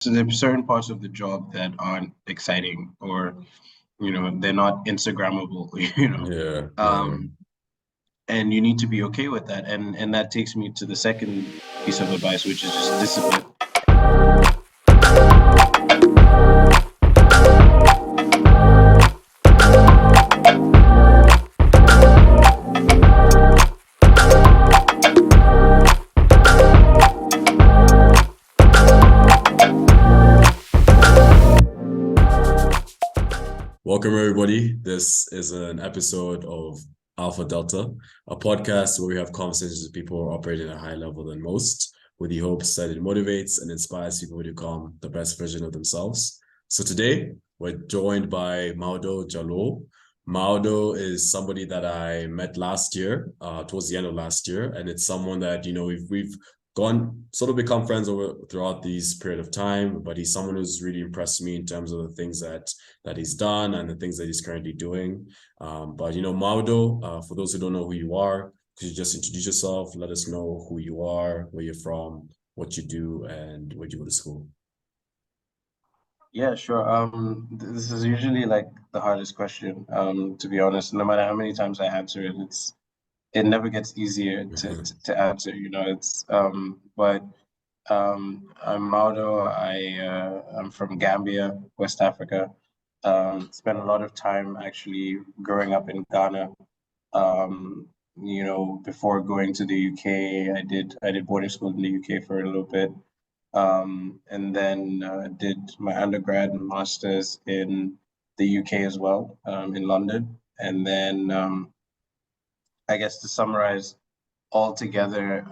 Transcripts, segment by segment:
So there are certain parts of the job that aren't exciting, or they're not Instagrammable. Yeah, yeah. Um, and you need to be okay with that. And that takes me to the second piece of advice, which is just discipline. Welcome, everybody. This is an episode of AlphaDelta, a podcast where we have conversations with people who are operating at a higher level than most, with the hopes that it motivates and inspires people to become the best version of themselves. So today, we're joined by Maudo Jallow. Maudo is somebody that I met last year, towards the end of last year, and it's someone that we've gone sort of become friends over throughout this period of time. But he's someone who's really impressed me in terms of the things that he's done and the things that he's currently doing. But Maudo, for those who don't know who you are, could you just introduce yourself? Let us know who you are, where you're from, what you do, and where you go to school. Yeah, sure. This is usually like the hardest question, to be honest. No matter how many times I answer it, it never gets easier to answer. I'm Maudo. I'm from Gambia, West Africa. Spent a lot of time actually growing up in Ghana. Before going to the UK, I did boarding school in the UK for a little bit. And then did my undergrad and master's in the UK as well, in London. And then I guess to summarize, altogether,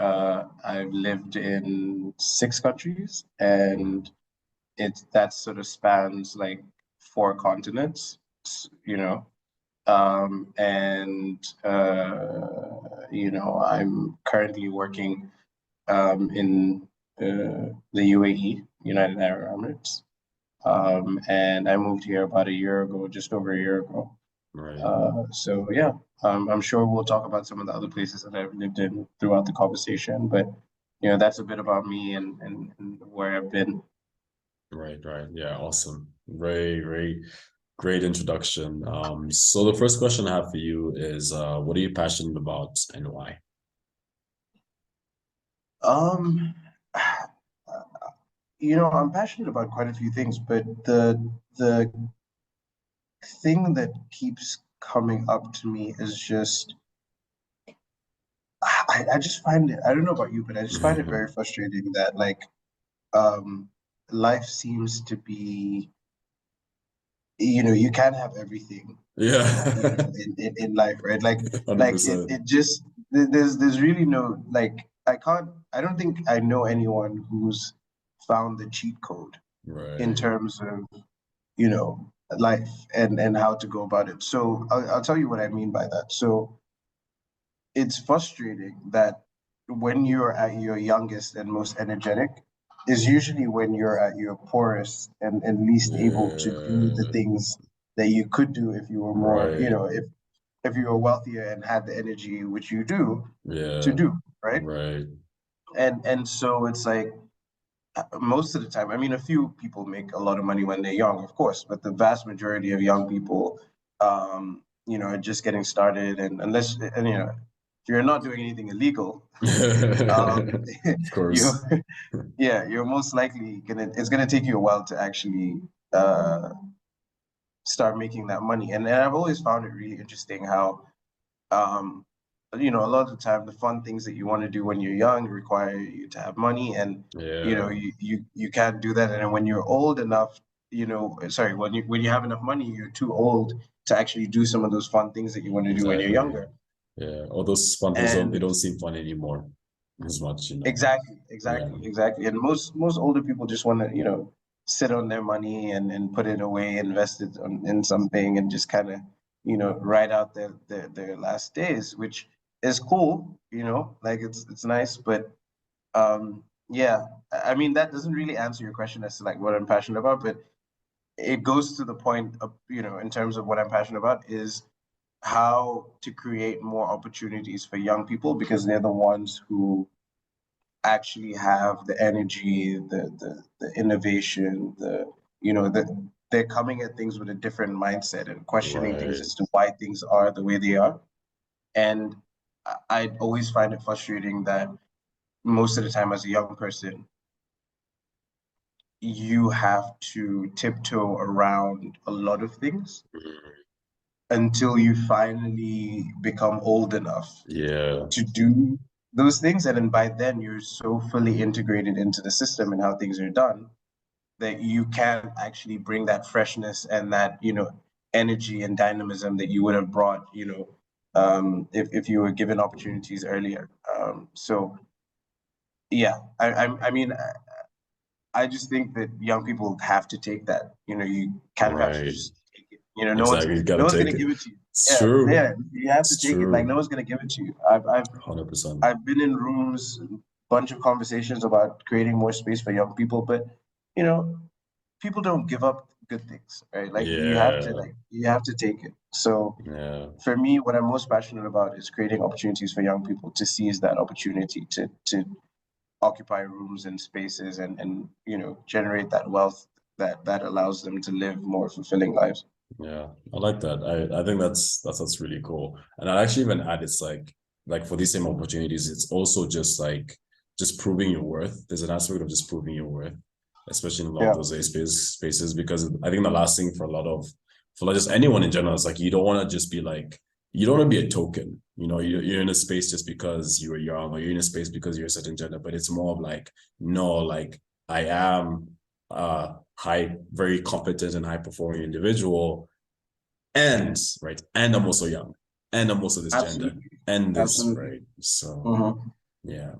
I've lived in 6 countries, and that sort of spans like 4 continents, you know. I'm currently working in the UAE, United Arab Emirates. And I moved here about a year ago, just over a year ago. Right. So yeah, I'm sure we'll talk about some of the other places that I've lived in throughout the conversation, but that's a bit about me and where I've been. Right, right. Yeah, awesome. Very, very great introduction. So the first question I have for you is, what are you passionate about and why? Um, I'm passionate about quite a few things, but the thing that keeps coming up to me is just I just find it, I don't know about you, but I just find it very frustrating that like um life seems to be, you can't have everything Yeah, in life, right? Like it 100%. it just there's really no, like, I don't think I know anyone who's found the cheat code in Right. terms of life and how to go about it. So I'll tell you what I mean by that. So it's frustrating that when you're at your youngest and most energetic is usually when you're at your poorest and least able to do the Yeah, things that you could do if you were more, right. if you were wealthier and had the energy, which you do, to Yeah, do, right? right. And so it's like, most of the time, I mean, a few people make a lot of money when they're young, of course, but the vast majority of young people, are just getting started. And if you're not doing anything illegal, um, Of you, course. yeah, you're most likely it's gonna take you a while to actually uh, start making that money. And I've always found it really interesting how, um, a lot of the time, the fun things that you want to do when you're young require you to have money, and Yeah, you can't do that. And then when you're old enough, sorry, when you have enough money, you're too old to actually do some of those fun things that you want to do when you're exactly. younger. Yeah, all those fun things they And don't seem fun anymore as much. exactly, Yeah, exactly, exactly. And most older people just want to, sit on their money and put it away, invest it in something, and just kind of, ride out their last days, which is cool, like it's nice. But yeah, I mean, that doesn't really answer your question as to like what I'm passionate about, but it goes to the point of, in terms of what I'm passionate about is how to create more opportunities for young people, because they're the ones who actually have the energy, the innovation, they're coming at things with a different mindset and questioning things Right. as to why things are the way they are. And I always find it frustrating that most of the time as a young person, you have to tiptoe around a lot of things Mhm. until you finally become old enough Yeah. to do those things. And then by then, you're so fully integrated into the system and how things are done that you can actually bring that freshness and that, energy and dynamism that you would have brought, if you were given opportunities earlier. So yeah, I mean, I just think that young people have to take that. You kind of have to Right. just take it. No one's Exactly. You no gotta one's gonna take it. give it to you. It's Yeah, true. yeah, you have to It's take it. Like no true. one's gonna give it to you. I've 100%. I've been in rooms, bunch of conversations about creating more space for young people, but you know, people don't give up good things, right? Like Yeah. you have to take it. So Yeah. for me, what I'm most passionate about is creating opportunities for young people to seize that opportunity to occupy rooms and spaces and generate that wealth that allows them to live more fulfilling lives. Yeah, I like that. I think that's really cool. And I'd actually even add it's like for these same opportunities, it's also just proving your worth. There's an aspect of just proving your worth, especially in a lot of Yeah, those spaces, because I think the last thing for like just anyone in general is like you don't want to just be like you don't want to be a token. You're in a space just because you were young, or you're in a space because you're a certain gender, but it's more of like, no, like I am very competent and high performing individual, and right, and I'm also young, and I'm also this gender, absolutely, and this, absolutely. right? So Mm-hmm. yeah.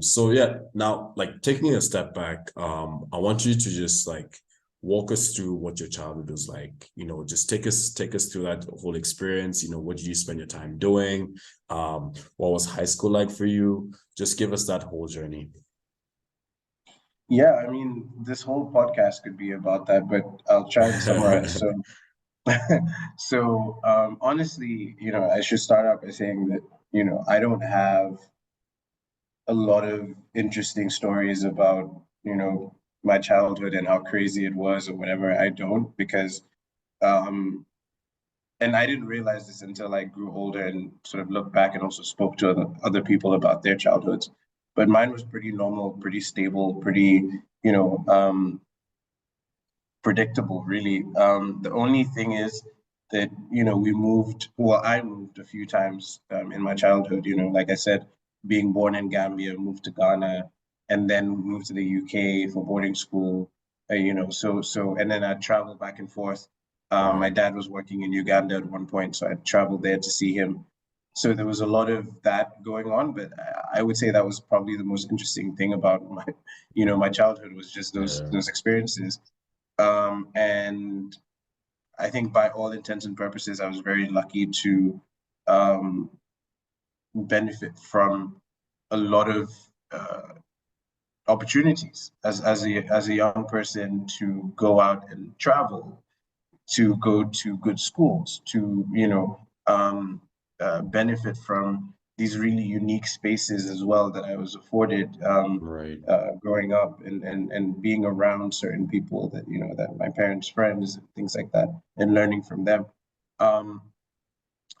So yeah, now like taking a step back, I want you to just like walk us through what your childhood was like. Just take us through that whole experience. What did you spend your time doing? What was high school like for you? Just give us that whole journey. Yeah, I mean, this whole podcast could be about that, but I'll try and summarize. So, honestly, I should start out by saying that, I don't have a lot of interesting stories about, my childhood and how crazy it was or whatever. I don't because, um, and I didn't realize this until I grew older and sort of looked back and also spoke to other people about their childhoods. But mine was pretty normal, pretty stable, pretty, you know, um, predictable, really. The only thing is that, I moved a few times in my childhood, like I said, being born in Gambia, moved to Ghana, and then moved to the UK for boarding school, and then I traveled back and forth. My Right. dad was working in Uganda at one point, so I traveled there to see him. So there was a lot of that going on, but I would say that was probably the most interesting thing about my childhood was just those Yeah. those experiences. And I think by all intents and purposes, I was very lucky to um, benefit from a lot of uh, opportunities as a young person to go out and travel, to go to good schools, to benefit from these really unique spaces as well that I was afforded Right. growing up and being around certain people that that my parents' friends and things like that, and learning from them. Um,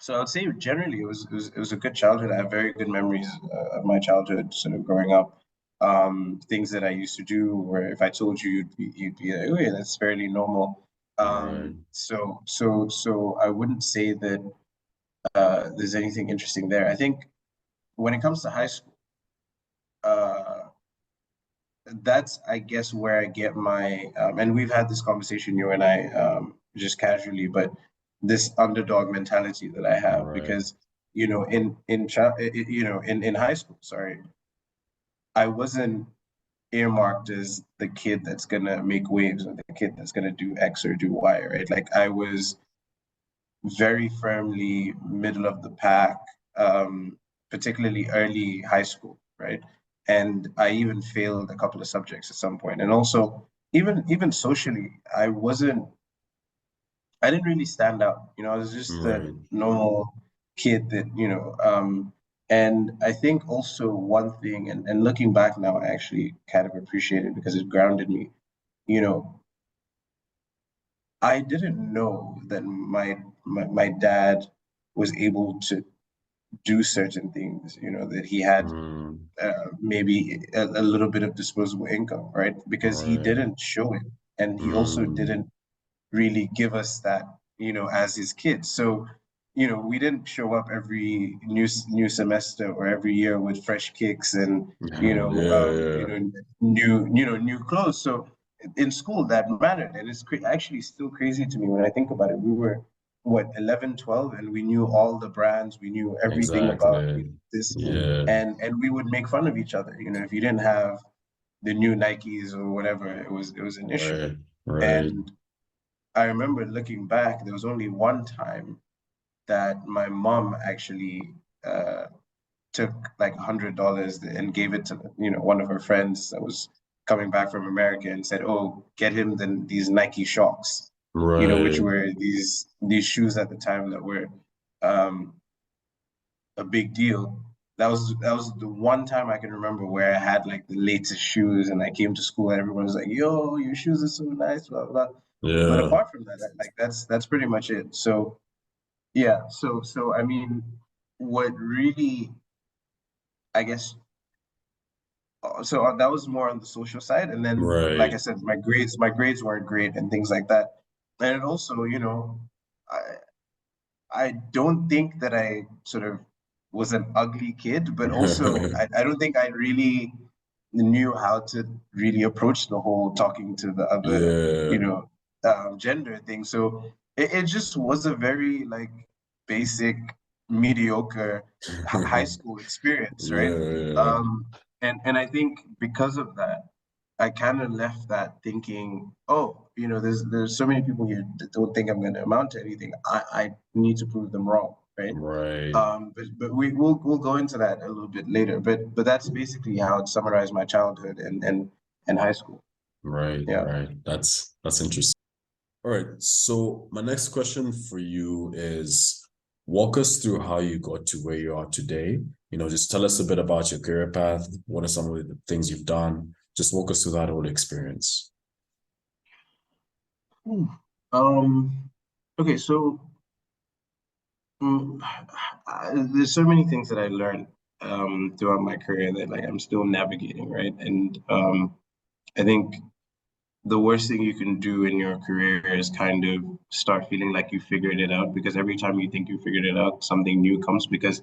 so I would say generally it was a good childhood. I have very good memories of my childhood, sort of growing up. Things that I used to do, where if I told you, you'd be like, oh yeah, that's fairly normal. Right. So I wouldn't say that there's anything interesting there. I think when it comes to high school, uh, that's I guess where I get my and we've had this conversation, you and I, just casually, but this underdog mentality that I have Right. because in high school, sorry, I wasn't earmarked as the kid that's gonna make waves or the kid that's gonna do X or do Y, right? Like I was very firmly middle of the pack, particularly early high school, right? And I even failed a couple of subjects at some point. And also, even socially, I didn't really stand out. I was just a Right. normal kid that, And I think also one thing, and looking back now, I actually kind of appreciate it because it grounded me. You know, I didn't know that my dad was able to do certain things, that he had maybe a little bit of disposable income, right? Because he Right. didn't show it. And he also didn't really give us that, as his kids. So, we didn't show up every new semester or every year with fresh kicks and, Yeah. new clothes. So in school that mattered. And it's actually still crazy to me when I think about it. We were what, 11, 12, and we knew all the brands, we knew everything about Exactly. this, Yeah. and we would make fun of each other. If you didn't have the new Nikes or whatever, it was an issue. Right. Right. And I remember looking back, there was only one time that my mom actually took like $100 and gave it to, one of her friends that was coming back from America and said, "Oh, get him these Nike Shocks," which Right. were these shoes at the time that were um, a big deal. That was the one time I can remember where I had like the latest shoes, and I came to school and everyone was like, "Yo, your shoes are so nice," blah blah. But Yeah. apart from that, like that's pretty much it. So yeah, so I mean, what really, I guess, so that was more on the social side, and then like I Right. said, my grades weren't great and things like that, and it also, I I don't think that I sort of was an ugly kid, but also I don't think I really knew how to really approach the whole talking to the other, Yeah. gender thing. So it just was a very like basic, mediocre high school experience, right? Yeah. Um, and I think because of that, I kind of left that thinking, oh, there's so many people here that don't think I'm going to amount to anything. I need to prove them wrong, right? Right. But we'll go into that a little bit later. But that's basically how it summarized my childhood and high school. Right. Yeah. Right. That's interesting. All right. So my next question for you is walk us through how you got to where you are today. Just tell us a bit about your career path. What are some of the things you've done? Just walk us through that whole experience. Hmm. Um. Okay. So mm, there's so many things that I learned throughout my career that like I'm still navigating, right? And I think the worst thing you can do in your career is kind of start feeling like you figured it out, because every time you think you figured it out, something new comes. Because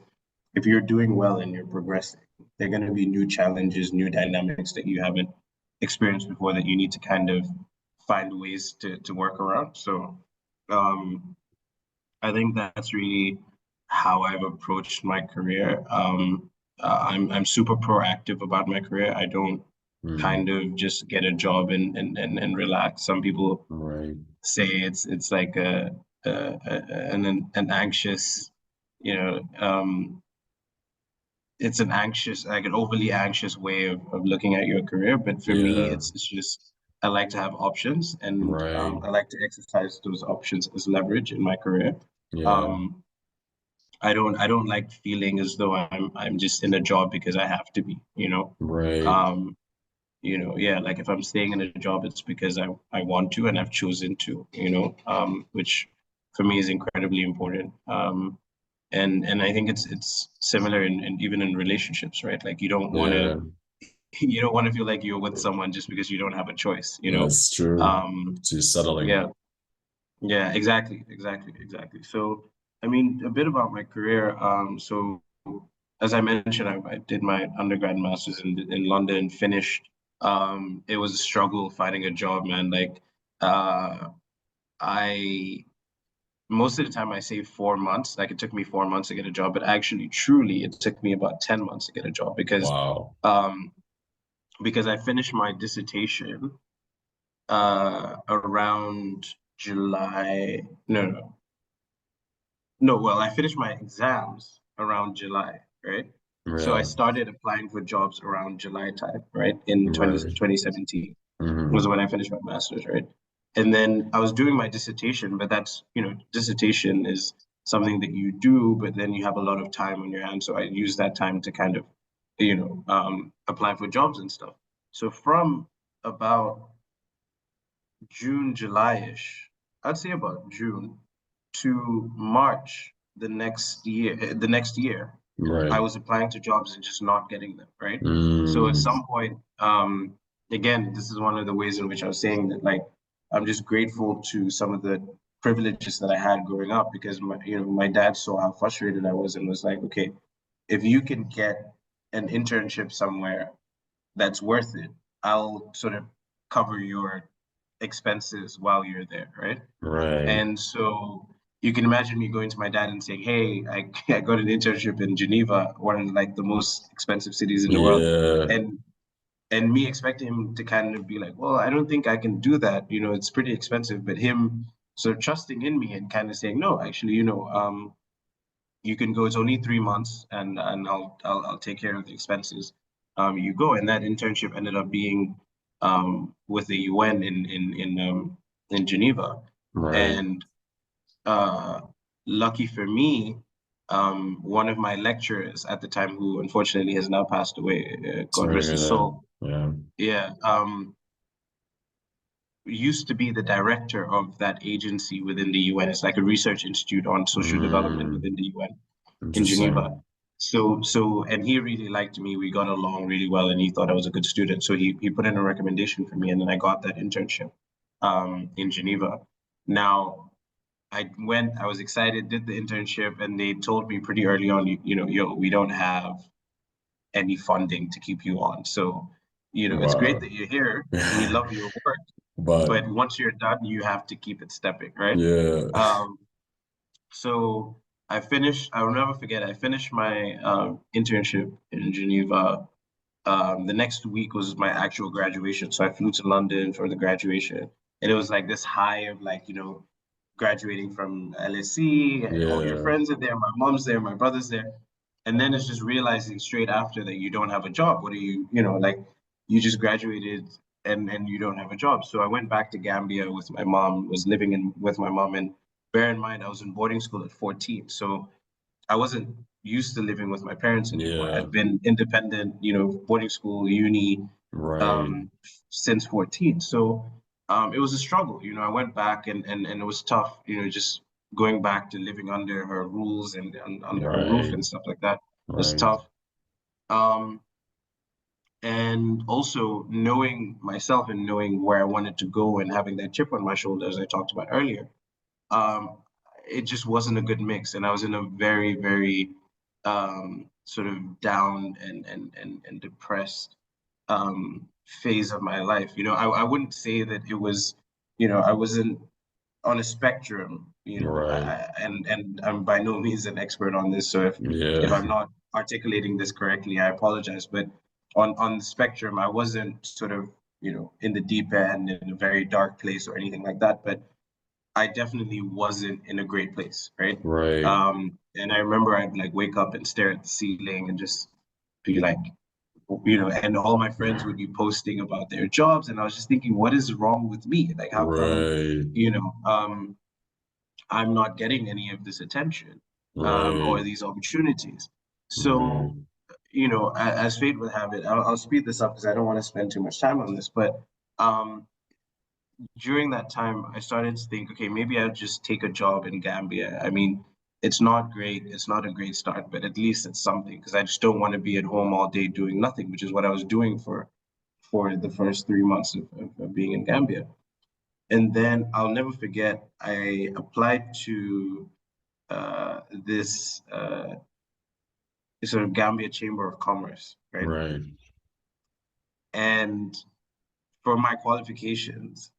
if you're doing well and you're progressing, there are going to be new challenges, new dynamics that you haven't experienced before that you need to kind of find ways to work around. So um, I think that's really how I've approached my career. I'm super proactive about my career. I don't Mm, kind of just get a job and relax. Some people right. say it's like an anxious, you know, it's an anxious, like an overly anxious way of looking at your career. But for me, Yeah. it's just I like to have options, and Right. I like to exercise those options as leverage in my career. Yeah. Um, I don't like feeling as though I'm just in a job because I have to be, Right. Um, yeah, like if I'm staying in a job, it's because I want to and I've chosen to, which for me is incredibly important. And I think it's similar in even in relationships, right? Like you don't want to Yeah. you don't want to feel like you're with someone just because you don't have a choice. That's true. Um, To settling. yeah, yeah, exactly. So, I mean, a bit about my career. So as I mentioned, I did my undergrad and master's in London, finished. It was a struggle finding a job, man. Like, I most of the time I say 4 months. Like, it took me 4 months to get a job, but actually, truly, it took me about 10 months to get a job Wow. um, because I finished my dissertation around July. No, well, I finished my exams around July, right? So I Yeah. started applying for jobs around July time, right? In Right. 2017 was Hmm. when I finished my master's, right? And then I was doing my dissertation, but that's, dissertation is something that you do, but then you have a lot of time on your hands. So I use that time to kind of, apply for jobs and stuff. So from about June, July-ish, I'd say about June to March the next year, I was applying to jobs and just not getting them, right? So at some point, again, this is one of the ways in which I was saying that, like, I'm just grateful to some of the privileges that I had growing up, because my dad saw how frustrated I was and was like, okay, if you can get an internship somewhere that's worth it, I'll sort of cover your expenses while you're there, right? Right. And so you can imagine me going to my dad and saying, hey, I got an internship in Geneva, one of like the most expensive cities in the world. And me expecting him to kind of be like, well, I don't think I can do that. It's pretty expensive. But him sort of trusting in me and kind of saying, no, actually, you can go. It's only 3 months, and I'll take care of the expenses. You go, and that internship ended up being with the UN in Geneva, Right. and lucky for me, one of my lecturers at the time, who unfortunately has now passed away, God rest his soul. Yeah. Used to be the director of that agency within the UN. It's like a research institute on social development within the UN in Geneva. And he really liked me. We got along really well, and he thought I was a good student. So he put in a recommendation for me, and then I got that internship in Geneva. Now, I was excited, did the internship, and they told me pretty early on, we don't have any funding to keep you on. So, it's great that you're here. We love your work. But once you're done, you have to keep it stepping, right? Yeah. So I'll never forget, I finished my internship in Geneva. The next week was my actual graduation. So I flew to London for the graduation. And it was like this high of like, graduating from LSE, and all your friends are there, my mom's there, my brother's there. And then it's just realizing straight after that you don't have a job. What are you, like, you just graduated and you don't have a job. So I went back to Gambia with my mom, was living with my mom. And bear in mind, I was in boarding school at 14. So I wasn't used to living with my parents anymore. I've been independent, boarding school, uni, since 14. So it was a struggle. I went back and it was tough, just going back to living under her rules and under her roof and stuff like that. It was tough. And also knowing myself and knowing where I wanted to go and having that chip on my shoulder, as I talked about earlier, it just wasn't a good mix. And I was in a very, very sort of down and depressed phase of my life. I wouldn't say that it was, I wasn't on a spectrum, and I'm by no means an expert on this. So if I'm not articulating this correctly, I apologize. But on the spectrum, I wasn't sort of, in the deep end, in a very dark place or anything like that. But I definitely wasn't in a great place, right? And I remember I'd like wake up and stare at the ceiling and just be like, and all my friends would be posting about their jobs, and I was just thinking, what is wrong with me? Like, how come, I'm not getting any of this attention, or these opportunities? So, as fate would have it, I'll speed this up because I don't want to spend too much time on this, but during that time, I started to think, okay, maybe I'll just take a job in Gambia. I mean, it's not great. It's not a great start, but at least it's something, because I just don't want to be at home all day doing nothing, which is what I was doing for the first 3 months of being in Gambia. And then I'll never forget, I applied to this sort of Gambia Chamber of Commerce, right? And for my qualifications,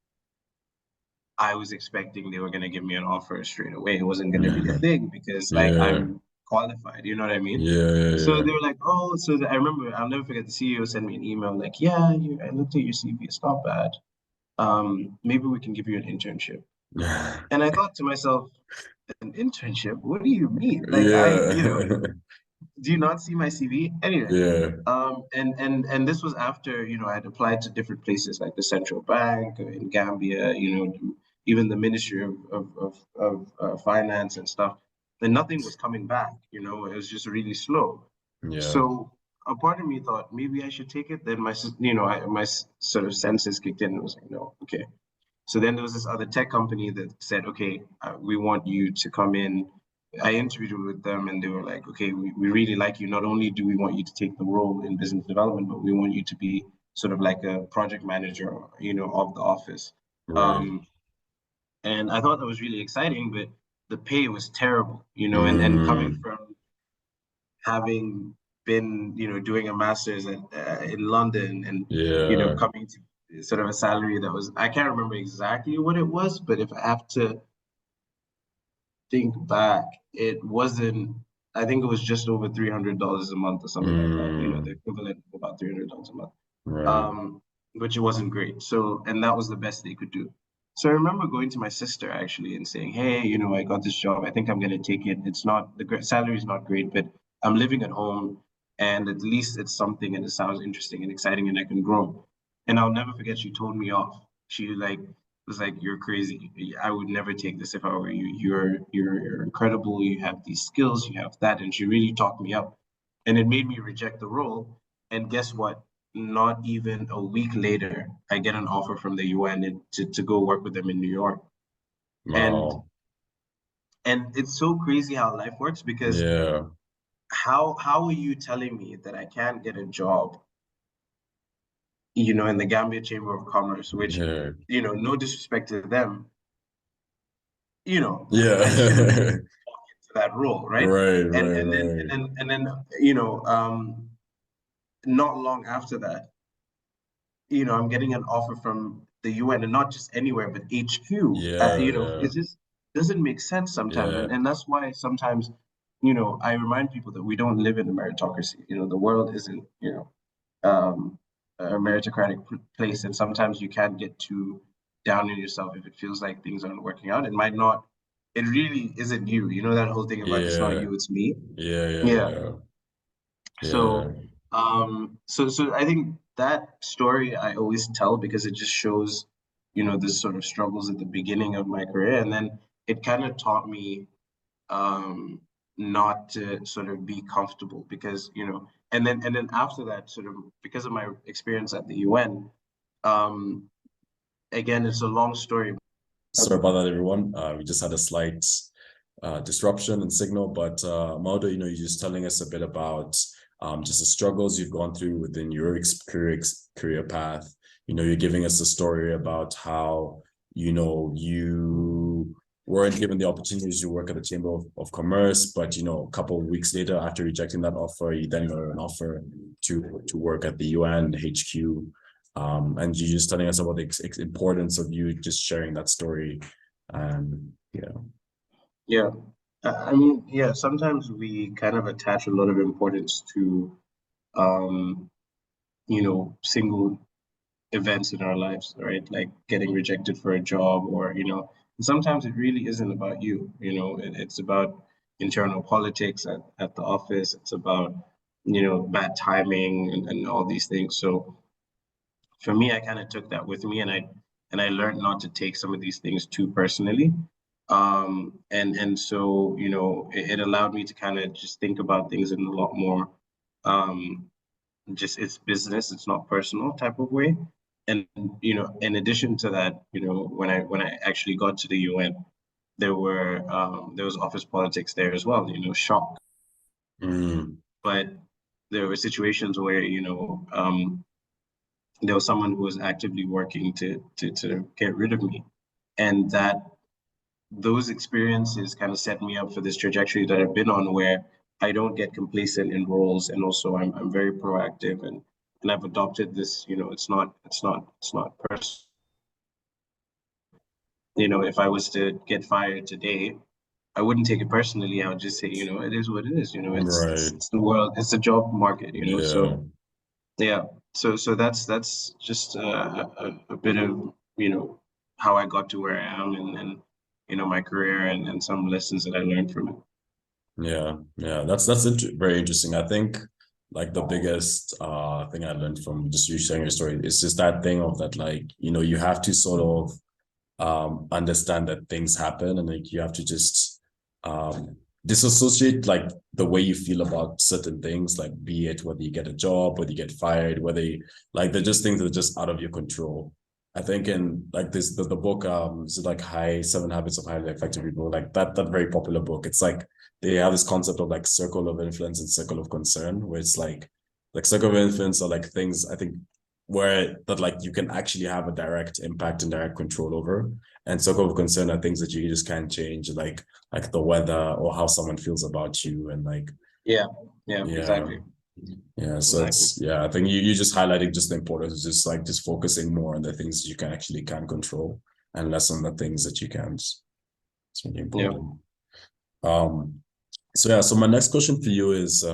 I was expecting they were going to give me an offer straight away. It wasn't going to be a thing because like I'm qualified, you know what I mean? So they were like, oh, I remember, I'll never forget, the CEO sent me an email like, yeah, I looked at your CV, it's not bad. Maybe we can give you an internship. And I thought to myself, an internship? What do you mean? Like do you not see my CV? Anyway, and this was after, I'd applied to different places like the central bank in Gambia, even the Ministry of Finance and stuff. and nothing was coming back. You know, it was just really slow. Yeah. So a part of me thought maybe I should take it. Then my sort of senses kicked in and was like, no, okay. So then there was this other tech company that said, okay, we want you to come in. I interviewed with them and they were like, okay, we really like you. Not only do we want you to take the role in business development, but we want you to be sort of like a project manager, you know, of the office. Right. And I thought that was really exciting, but the pay was terrible, you know, and coming Mm, from having been, you know, doing a master's in London and, you know, yeah. coming to sort of a salary that was, I can't remember exactly what it was, but if I have to think back, it wasn't, I think it was just over $300 a month or something like that, you know, the Mm, equivalent of about $300 a month, right. um, which it wasn't great. So, and that was the best they could do. So I remember going to my sister actually and saying, hey, you know, I got this job. I think I'm going to take it. It's not, the salary is not great, but I'm living at home and at least it's something and it sounds interesting and exciting and I can grow. And I'll never forget, she told me off. She like was like, you're crazy. I would never take this if I were you. You're incredible. You have these skills, you have that. And she really talked me up. And it made me reject the role. And guess what? Not even a week later, I get an offer from the UN to go work with them in New York. And Wow. it's so crazy how life works because Yeah. how are you telling me that I can't get a job, you know, in the Gambia Chamber of Commerce, which, Yeah. you know, no disrespect to them, you know, I shouldn't Yeah. walk into that role, right? Right, And right, and then right. and then and then you know, not long after that, you know, I'm getting an offer from the UN and not just anywhere, but HQ. Yeah, You know, yeah, it just doesn't make sense sometimes. yeah, And that's why sometimes, you know, I remind people that we don't live in a meritocracy. You know, the world isn't, you know, a meritocratic place. And sometimes you can't get too down on yourself if it feels like things aren't working out. It might not, it really isn't you. You know, that whole thing about it's not yeah, you, it's me. yeah, Yeah. yeah, yeah, So, so I think that story I always tell because it just shows, you know, the sort of struggles at the beginning of my career, and then it kind of taught me um, not to sort of be comfortable because, you know, and then after that, sort of because of my experience at the UN, um, again, it's a long story. Sorry about that, everyone. We just had a slight disruption in signal, but Maudo, you know, you're just telling us a bit about just the struggles you've gone through within your career path. You know, you're giving us a story about how, you know, you weren't given the opportunities to work at the Chamber of Commerce, but, you know, a couple of weeks later, after rejecting that offer, you then got an offer to work at the UN HQ. And you're just telling us about the importance of you just sharing that story. Yeah. Yeah. I mean, yeah, sometimes we kind of attach a lot of importance to, um, you know, single events in our lives, right? Like getting rejected for a job or, you know, sometimes it really isn't about you, you know, it's about internal politics at the office. It's about, you know, bad timing and all these things. So for me, I kind of took that with me and I learned not to take some of these things too personally. And so, you know, it allowed me to kind of just think about things in a lot more um just it's business, it's not personal type of way. And you know, in addition to that, you know, when I actually got to the UN, there was office politics there as well, you know, shock. Mm, But there were situations where, you know, there was someone who was actively working to get rid of me. And that those experiences kind of set me up for this trajectory that I've been on where I don't get complacent in roles and also I'm very proactive and I've adopted this, you know, it's not personal. You know, if I was to get fired today, I wouldn't take it personally. I would just say, you know, it is what it is. You know, right. it's the world, it's the job market. You know, Yeah. so yeah, so that's just a bit of you know how I got to where I am and you know my career and some lessons that I learned from it. Yeah. Yeah. That's very interesting. I think like the biggest thing I learned from just you sharing your story is just that thing of that, like, you know, you have to sort of understand that things happen and like you have to just disassociate like the way you feel about certain things, like be it whether you get a job, whether you get fired, whether you, like they're just things that are just out of your control. I think in like this the book is it like Seven Habits of Highly Effective People, like that very popular book. It's like they have this concept of like circle of influence and circle of concern, where it's like circle of influence are like things I think where that like you can actually have a direct impact and direct control over. And circle of concern are things that you just can't change, like the weather or how someone feels about you, and like Yeah, yeah, exactly. yeah. So it's I think you just highlighting just the importance of just focusing more on the things that you can control and less on the things that you can't. It's really important. So my next question for you is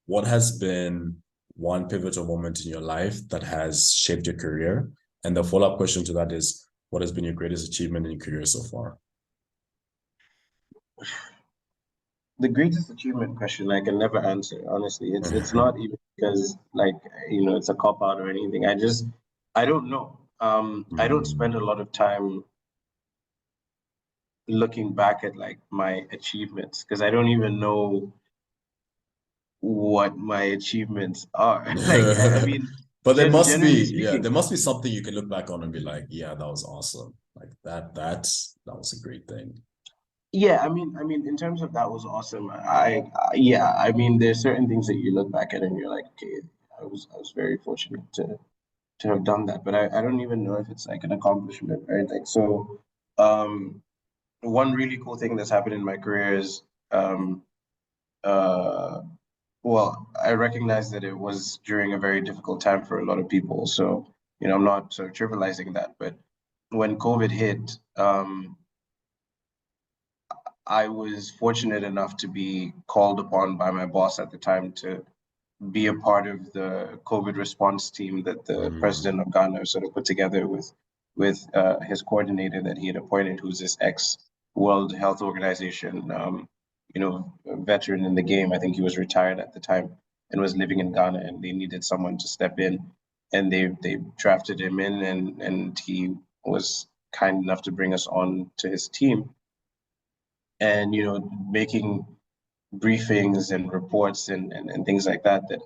what has been one pivotal moment in your life that has shaped your career? And the follow-up question to that is, what has been your greatest achievement in your career so far? The greatest achievement question I can never answer, honestly. It's not even because like it's a cop out or anything. I don't know. I don't spend a lot of time looking back at like my achievements because I don't even know what my achievements are. Like I mean, but there must generally be, speaking, there must be something you can look back on and be like, yeah, that was awesome. Like that was a great thing. yeah, I mean, in terms of that was awesome. Yeah, I mean, there's certain things that you look back at and you're like, okay, I was very fortunate to have done that, but I don't even know if it's like an accomplishment, right? Like, so, one really cool thing that's happened in my career is, uh, well, I recognize that it was during a very difficult time for a lot of people. So, I'm not sort of trivializing that, but when COVID hit, I was fortunate enough to be called upon by my boss at the time to be a part of the COVID response team that the president of Ghana sort of put together with his coordinator that he had appointed, who's this ex-World Health Organization, veteran in the game. I think he was retired at the time and was living in Ghana, and they needed someone to step in, and they drafted him in, and he was kind enough to bring us on to his team, and making briefings and reports and things like that that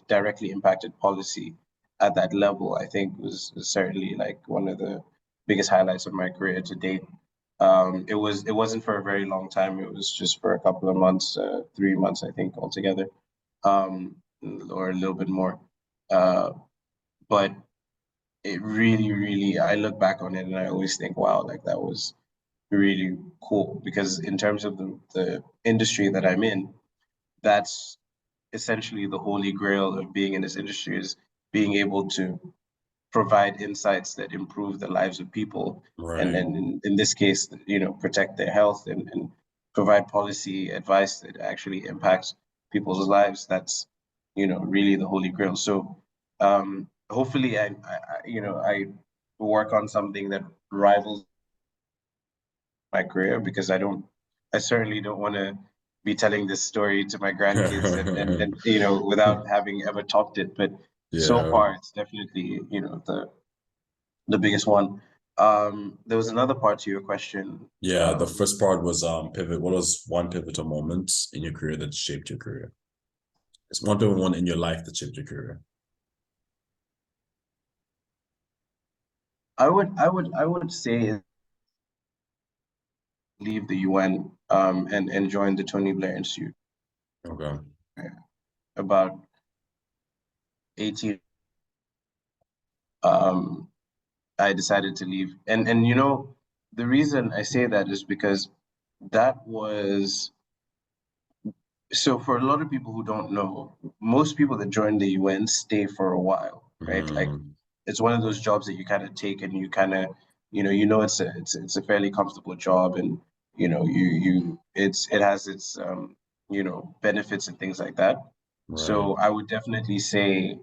directly impacted policy at that level, I think was certainly like one of the biggest highlights of my career to date. It wasn't for a very long time. It was just for a couple of months, 3 months, I think, altogether, or a little bit more. But it really, really, I look back on it and I always think, wow, like that was really cool, because in terms of the industry that I'm in, that's essentially the holy grail of being in this industry, is being able to provide insights that improve the lives of people, and Right. then in this case, protect their health and provide policy advice that actually impacts people's lives. That's really the holy grail. So hopefully I work on something that rivals my career, because I certainly don't want to be telling this story to my grandkids and without having ever topped it. But so Yeah. far, it's definitely the biggest one. There was another part to your question. Yeah, the first part was pivot. What was one pivotal moment in your career that shaped your career? It's one pivotal one in your life that shaped your career. I would say leave the UN and join the Tony Blair Institute Okay. about 18. Um, I decided to leave, and the reason I say that is because that was, so for a lot of people who don't know, most people that join the UN stay for a while, right? Like it's one of those jobs that you kind of take and you kind of, it's a fairly comfortable job, and it has its benefits and things like that. Right. So I would definitely say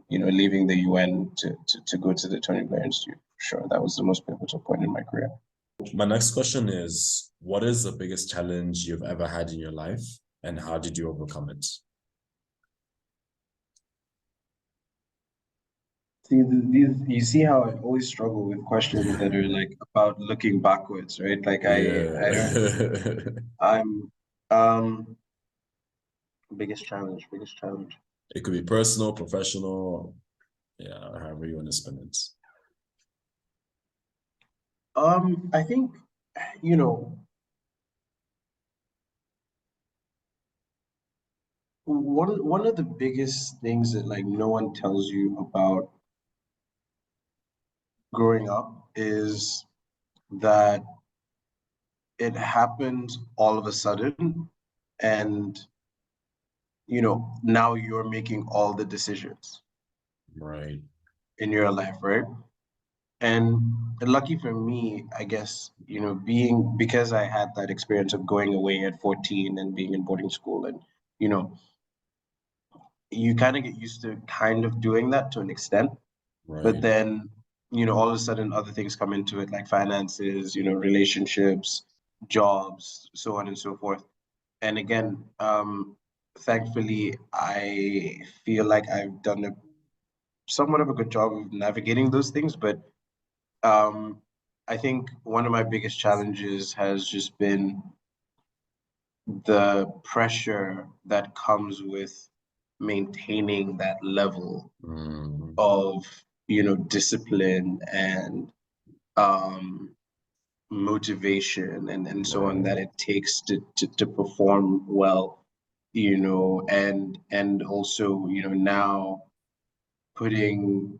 leaving the UN to go to the Tony Blair Institute. Sure, that was the most pivotal point in my career. My next question is, what is the biggest challenge you've ever had in your life, and how did you overcome it? See, these, you see how I always struggle with questions that are like about looking backwards, right? Like I don't, Yeah. I'm, um, biggest challenge. It could be personal, professional, yeah, however you want to spend it. I think, you know, one of the biggest things that like no one tells you about growing up is that it happens all of a sudden, and now you're making all the decisions Right. in your life, right? And lucky for me, I guess, being because I had that experience of going away at 14 and being in boarding school, and you know, you kind of get used to kind of doing that to an extent. But Right. then, all of a sudden other things come into it, like finances, relationships, jobs, so on and so forth. And again, thankfully, I feel like I've done a somewhat of a good job of navigating those things. But um, I think one of my biggest challenges has just been the pressure that comes with maintaining that level Mm, of, discipline and um, motivation and so on that right. it takes to perform well, and also, now putting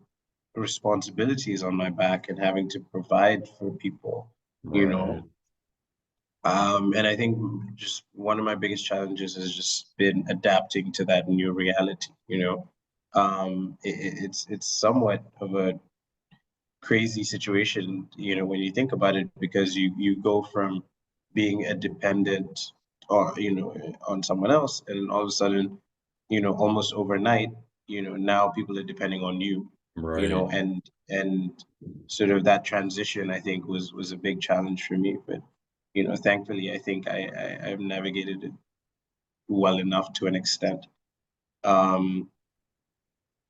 responsibilities on my back and having to provide for people, you Right. know. And I think just one of my biggest challenges has just been adapting to that new reality, you know. It's somewhat of a crazy situation, when you think about it, because you go from being a dependent or on someone else, and all of a sudden, almost overnight, now people are depending on you, Right. and sort of that transition, I think, was a big challenge for me. But thankfully, I think I've navigated it well enough to an extent. Um,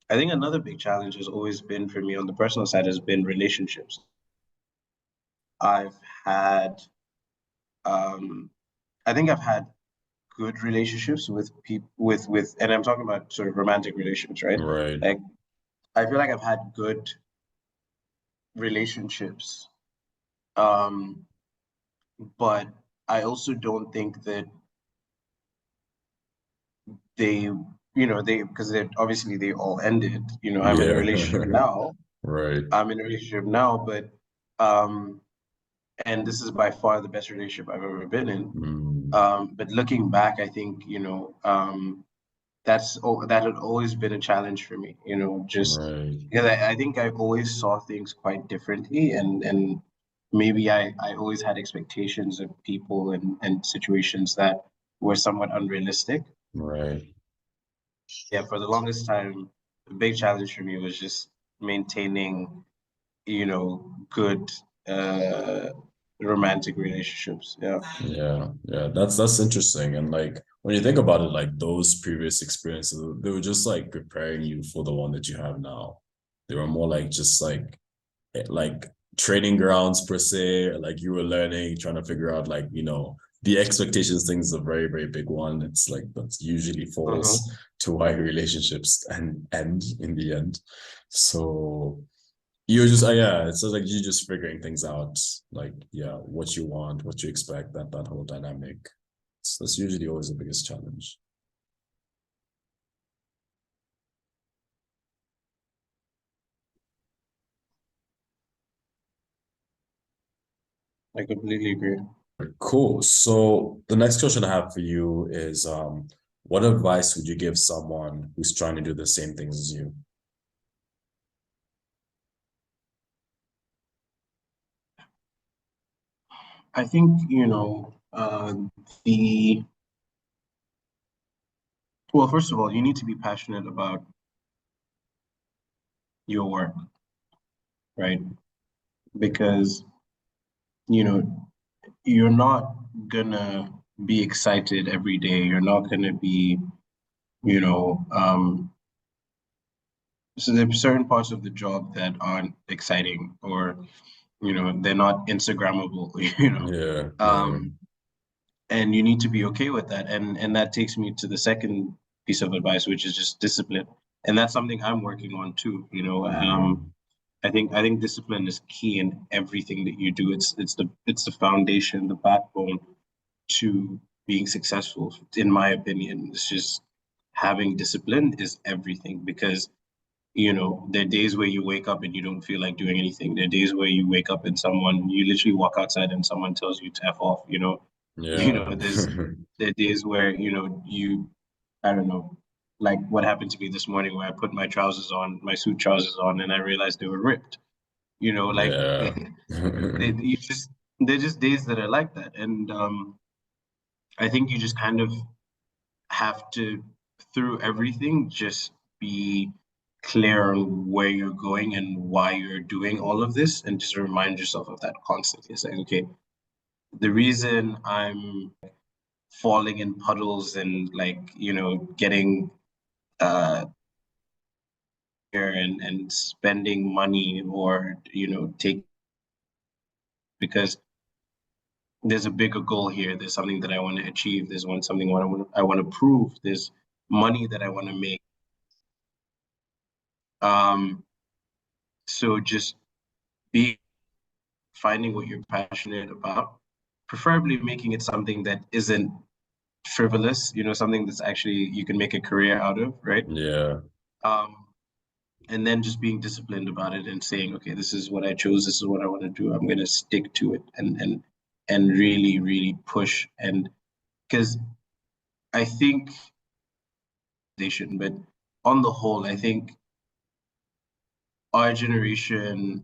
I think another big challenge has always been for me on the personal side has been relationships. I've had, um, I think I've had good relationships with people and I'm talking about sort of romantic relationships, right? Right. Like I feel like I've had good relationships, um, but I also don't think that they, they because they obviously they all ended. I'm in a Yeah. relationship now. Right. I'm in a relationship now, but um, and this is by far the best relationship I've ever been in. Mm, But looking back, I think, that had always been a challenge for me, just right. because I think I always saw things quite differently, and maybe I always had expectations of people and situations that were somewhat unrealistic. Right. Yeah, for the longest time, the big challenge for me was just maintaining, good uh romantic relationships. Yeah. Yeah, yeah, that's interesting. And like when you think about it, like those previous experiences, they were just like preparing you for the one that you have now. They were more like just like training grounds per se. Like you were learning, trying to figure out like, the expectations thing is a very, very big one. It's like that usually falls Hmm. to why relationships and end in the end. So you're just yeah, it's just like you just figuring things out, like yeah, what you want, what you expect, that whole dynamic. So that's usually always the biggest challenge. I completely agree. Cool. So the next question I have for you is what advice would you give someone who's trying to do the same things as you? I think, the well, first of all, you need to be passionate about your work, right? Because, you know, you're not gonna be excited every day. You're not gonna be, you know, So there are certain parts of the job that aren't exciting, or they're not Instagrammable. Yeah, yeah, Um, and you need to be okay with that. And that takes me to the second piece of advice, which is just discipline. And that's something I'm working on too. mm, I think discipline is key in everything that you do. It's the foundation, the backbone to being successful. In my opinion, it's just having discipline is everything, because there are days where you wake up and you don't feel like doing anything. There are days where you wake up and you literally walk outside and someone tells you to F off. yeah. There are days where I don't know, like what happened to me this morning, where I put my trousers on, my suit trousers on, and I realized they were ripped. Like Yeah. they you just they're just days that are like that. And I think you just kind of have to, through everything, just be clear on where you're going and why you're doing all of this, and just remind yourself of that constantly. It's like, okay, the reason I'm falling in puddles and, like, getting here and spending money, or take, because there's a bigger goal here. There's something that I want to achieve. Something I want to prove. There's money that I want to make. Um, so just be finding what you're passionate about, preferably making it something that isn't frivolous, something that's actually you can make a career out of, right? Yeah. Um, and then just being disciplined about it and saying, okay, this is what I chose, this is what I want to do. I'm going to stick to it, and really, really push. And because I think they shouldn't, but on the whole, I think our generation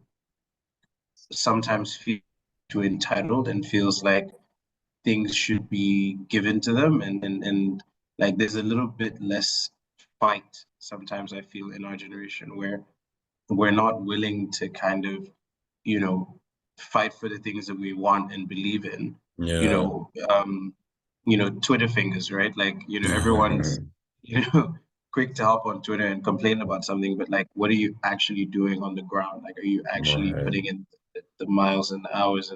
sometimes feels too entitled and feels like things should be given to them, and like there's a little bit less fight sometimes, I feel, in our generation, where we're not willing to kind of you know fight for the things that we want and believe in. you Yeah. know um Twitter fingers, right? Like, everyone's you know quick to hop on Twitter and complain about something, but like, what are you actually doing on the ground? Like, are you actually Right. putting in the miles and the hours,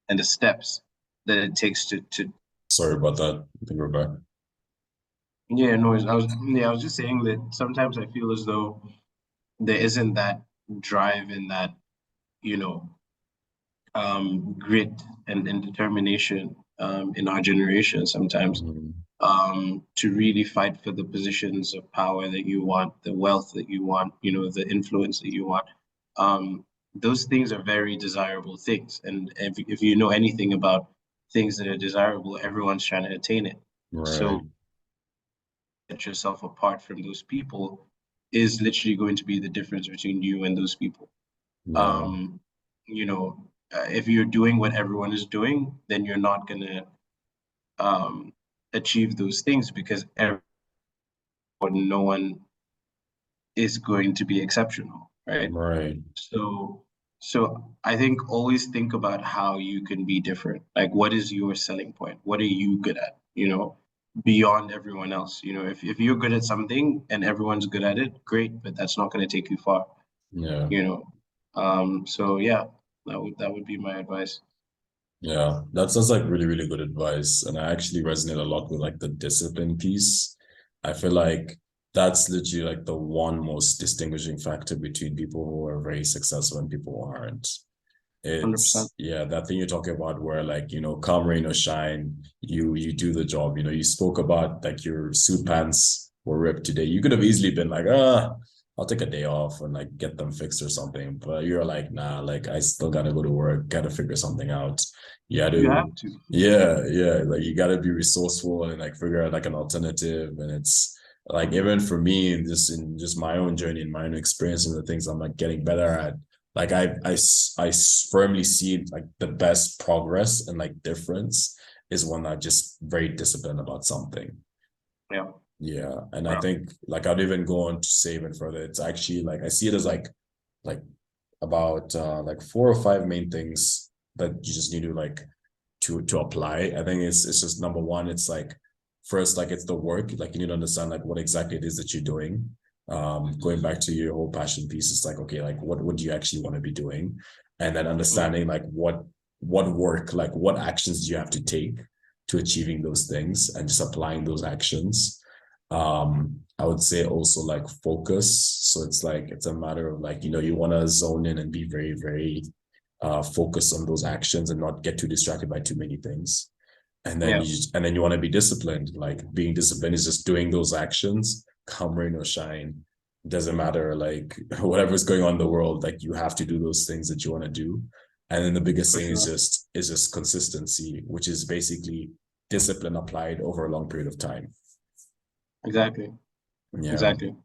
and the steps that it takes to Sorry about that. I think we're back. yeah, no, I was just saying that sometimes I feel as though there isn't that drive and that you know grit and determination in our generation sometimes, Mhm. to really fight for the positions of power that you want, the wealth that you want, the influence that you want. Those things are very desirable things, and if you know anything about things that are desirable, everyone's trying to attain it. Right. So set yourself apart from those people is literally going to be the difference between you and those people. Yeah. Um, if you're doing what everyone is doing, then you're not gonna um, achieve those things, because no one is going to be exceptional, right? Right. So I think always think about how you can be different. Like, what is your selling point? What are you good at? Beyond everyone else. If you're good at something and everyone's good at it, great, but that's not going to take you far. Yeah. You know. So yeah, that would be my advice. Yeah. That's like really, really good advice. And I actually resonate a lot with like the discipline piece. I feel like that's literally like the one most distinguishing factor between people who are very successful and people who aren't. 100%. It's yeah, that thing you're talking about where like, come rain or shine, you do the job. You spoke about like your suit pants were ripped today. You could have easily been like, I'll take a day off and like get them fixed or something. But you're like, nah, like I still gotta go to work, gotta figure something out. You had You to, have to. yeah, yeah, like you gotta be resourceful and like figure out like an alternative. And it's like even for me in just my own journey and my own experience and the things I'm like getting better at, like I firmly see like the best progress and like difference is when I'm just very disciplined about something. Yeah. Yeah. And I Yeah. think like I'd even go on to say even further. It's actually like I see it as like about like 4 or 5 main things that you just need to like to apply. I think it's just number one, it's like first, like it's the work, like you need to understand like what exactly it is that you're doing. Going back to your whole passion piece, it's like, okay, like what do you actually want to be doing? And then understanding like what work, like what actions do you have to take to achieving those things, and just applying those actions. I would say also like focus. So it's like, it's a matter of like, you want to zone in and be very, very focused on those actions and not get too distracted by too many things. And then you want to be disciplined. Like, being disciplined is just doing those actions, come rain or shine. It doesn't matter, like whatever's going on in the world, like you have to do those things that you want to do. And then the biggest thing is just consistency, which is basically discipline applied over a long period of time. Exactly. Yeah. Exactly.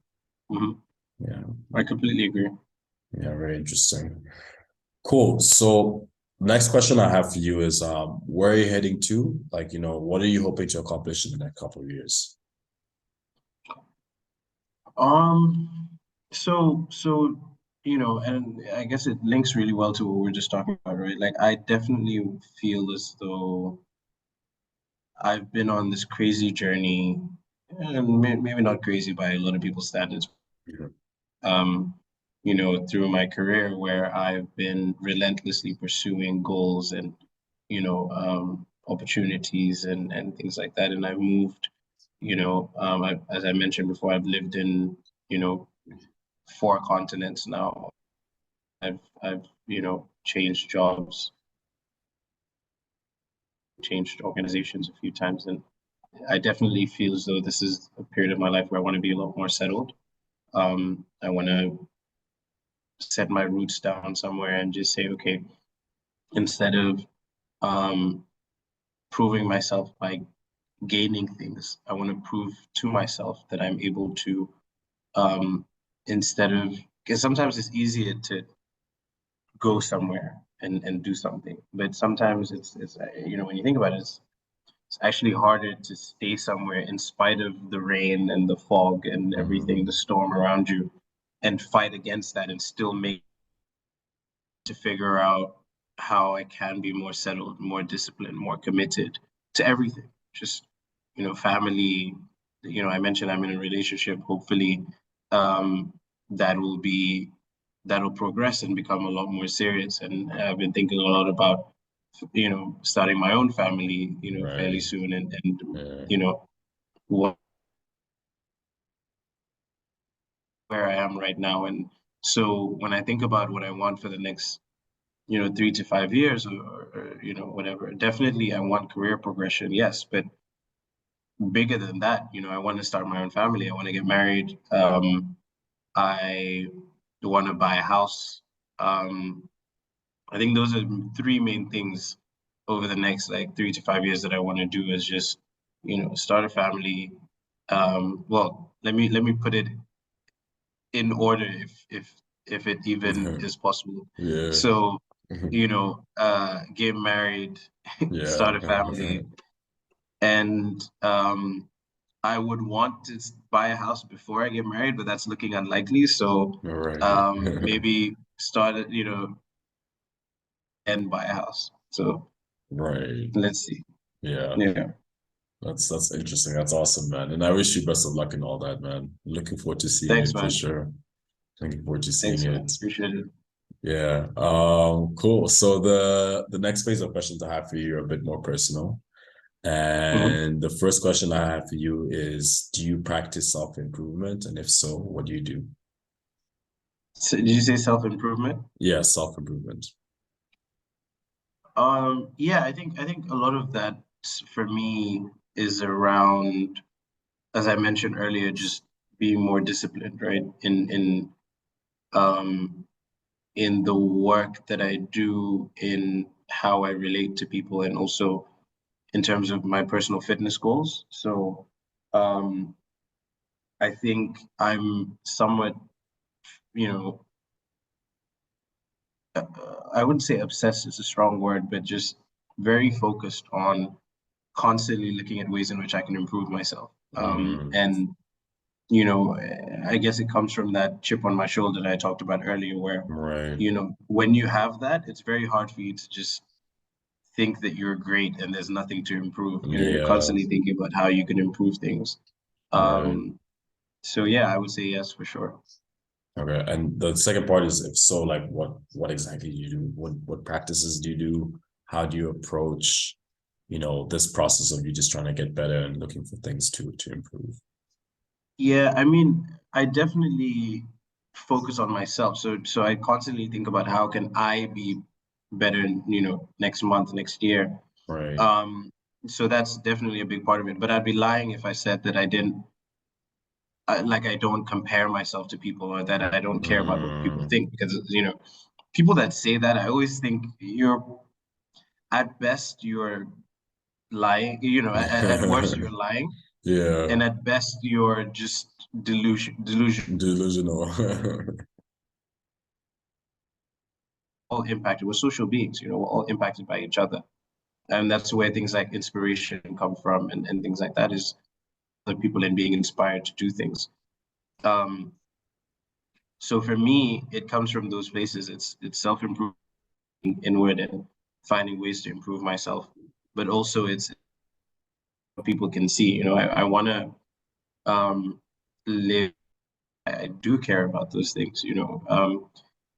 Mm-hmm. Yeah. I completely agree. Yeah, very interesting. Cool. So next question I have for you is, where are you heading to? Like, what are you hoping to accomplish in the next couple of years? So, and I guess it links really well to what we we're just talking about, right? Like, I definitely feel as though I've been on this crazy journey, and maybe not crazy by a lot of people's standards, um, through my career, where I've been relentlessly pursuing goals and, opportunities and things like that. And I've moved, as I mentioned before, I've lived in, 4 continents now. I've changed jobs, changed organizations a few times, and I definitely feel as though this is a period of my life where I want to be a lot more settled. I want to set my roots down somewhere and just say, okay, instead of proving myself by gaining things, I want to prove to myself that I'm able to, instead of, because sometimes it's easier to go somewhere and do something, but sometimes it's when you think about it, it's actually harder to stay somewhere in spite of the rain and the fog and everything, the storm around you, and fight against that and still make to figure out how I can be more settled, more disciplined, more committed to everything. Just, family, I mentioned I'm in a relationship. Hopefully, um, that that'll progress and become a lot more serious. And I've been thinking a lot about, starting my own family, fairly soon, and what where I am right now. And so when I think about what I want for the next 3 to 5 years, or whatever, definitely I want career progression, yes, but bigger than that, I want to start my own family. I want to get married. I want to buy a house. I think those are 3 main things over the next like 3 to 5 years that I want to do, is just start a family. Well, let me put it in order, if it even is possible. Yeah. So, get married, start a family, and I would want to buy a house before I get married, but that's looking unlikely. So, maybe start it, and buy a house. So, let's see. Yeah. That's interesting. That's awesome, man. And I wish you best of luck in all that, man. Looking forward to seeing Thanks, it man. for sure. Looking forward to seeing Man. it. Appreciate it. Yeah. Cool. So the next phase of questions I have for you are a bit more personal. And the first question I have for you is, do you practice self-improvement? And if so, what do you do? So, did you say self-improvement? Yeah, self-improvement. Yeah, I think a lot of that for me is around, as I mentioned earlier, just being more disciplined, right? Um in the work that I do, in how I relate to people, and also in terms of my personal fitness goals. So, um I think I'm somewhat, you know, I wouldn't say obsessed is a strong word, but just very focused on constantly looking at ways in which I can improve myself. And I guess it comes from that chip on my shoulder that I talked about earlier, where when you have that, it's very hard for you to just think that you're great and there's nothing to improve. You're constantly thinking about how you can improve things. So yeah, I would say yes for sure. Okay. And the second part is, if so, like what exactly do you do? What practices do you do? How do you approach, this process of you just trying to get better and looking for things to improve? Yeah, I mean, I definitely focus on myself. So I constantly think about how can I be better, next month, next year. Right. Um, so that's definitely a big part of it. But I'd be lying if I said that I didn't, like I don't compare myself to people or that I don't care about what people Mm. think because, people that say that, I always think at best you're lying, at worst you're lying, Yeah. and at best you're just delusion Delusional. all impacted. We're social beings, we're all impacted by each other. And that's where things like inspiration come from and things like that is the people and being inspired to do things. Um, so for me, it comes from those places. It's self-improvement inward and finding ways to improve myself. But also it's what people can see. I wanna live. I do care about those things,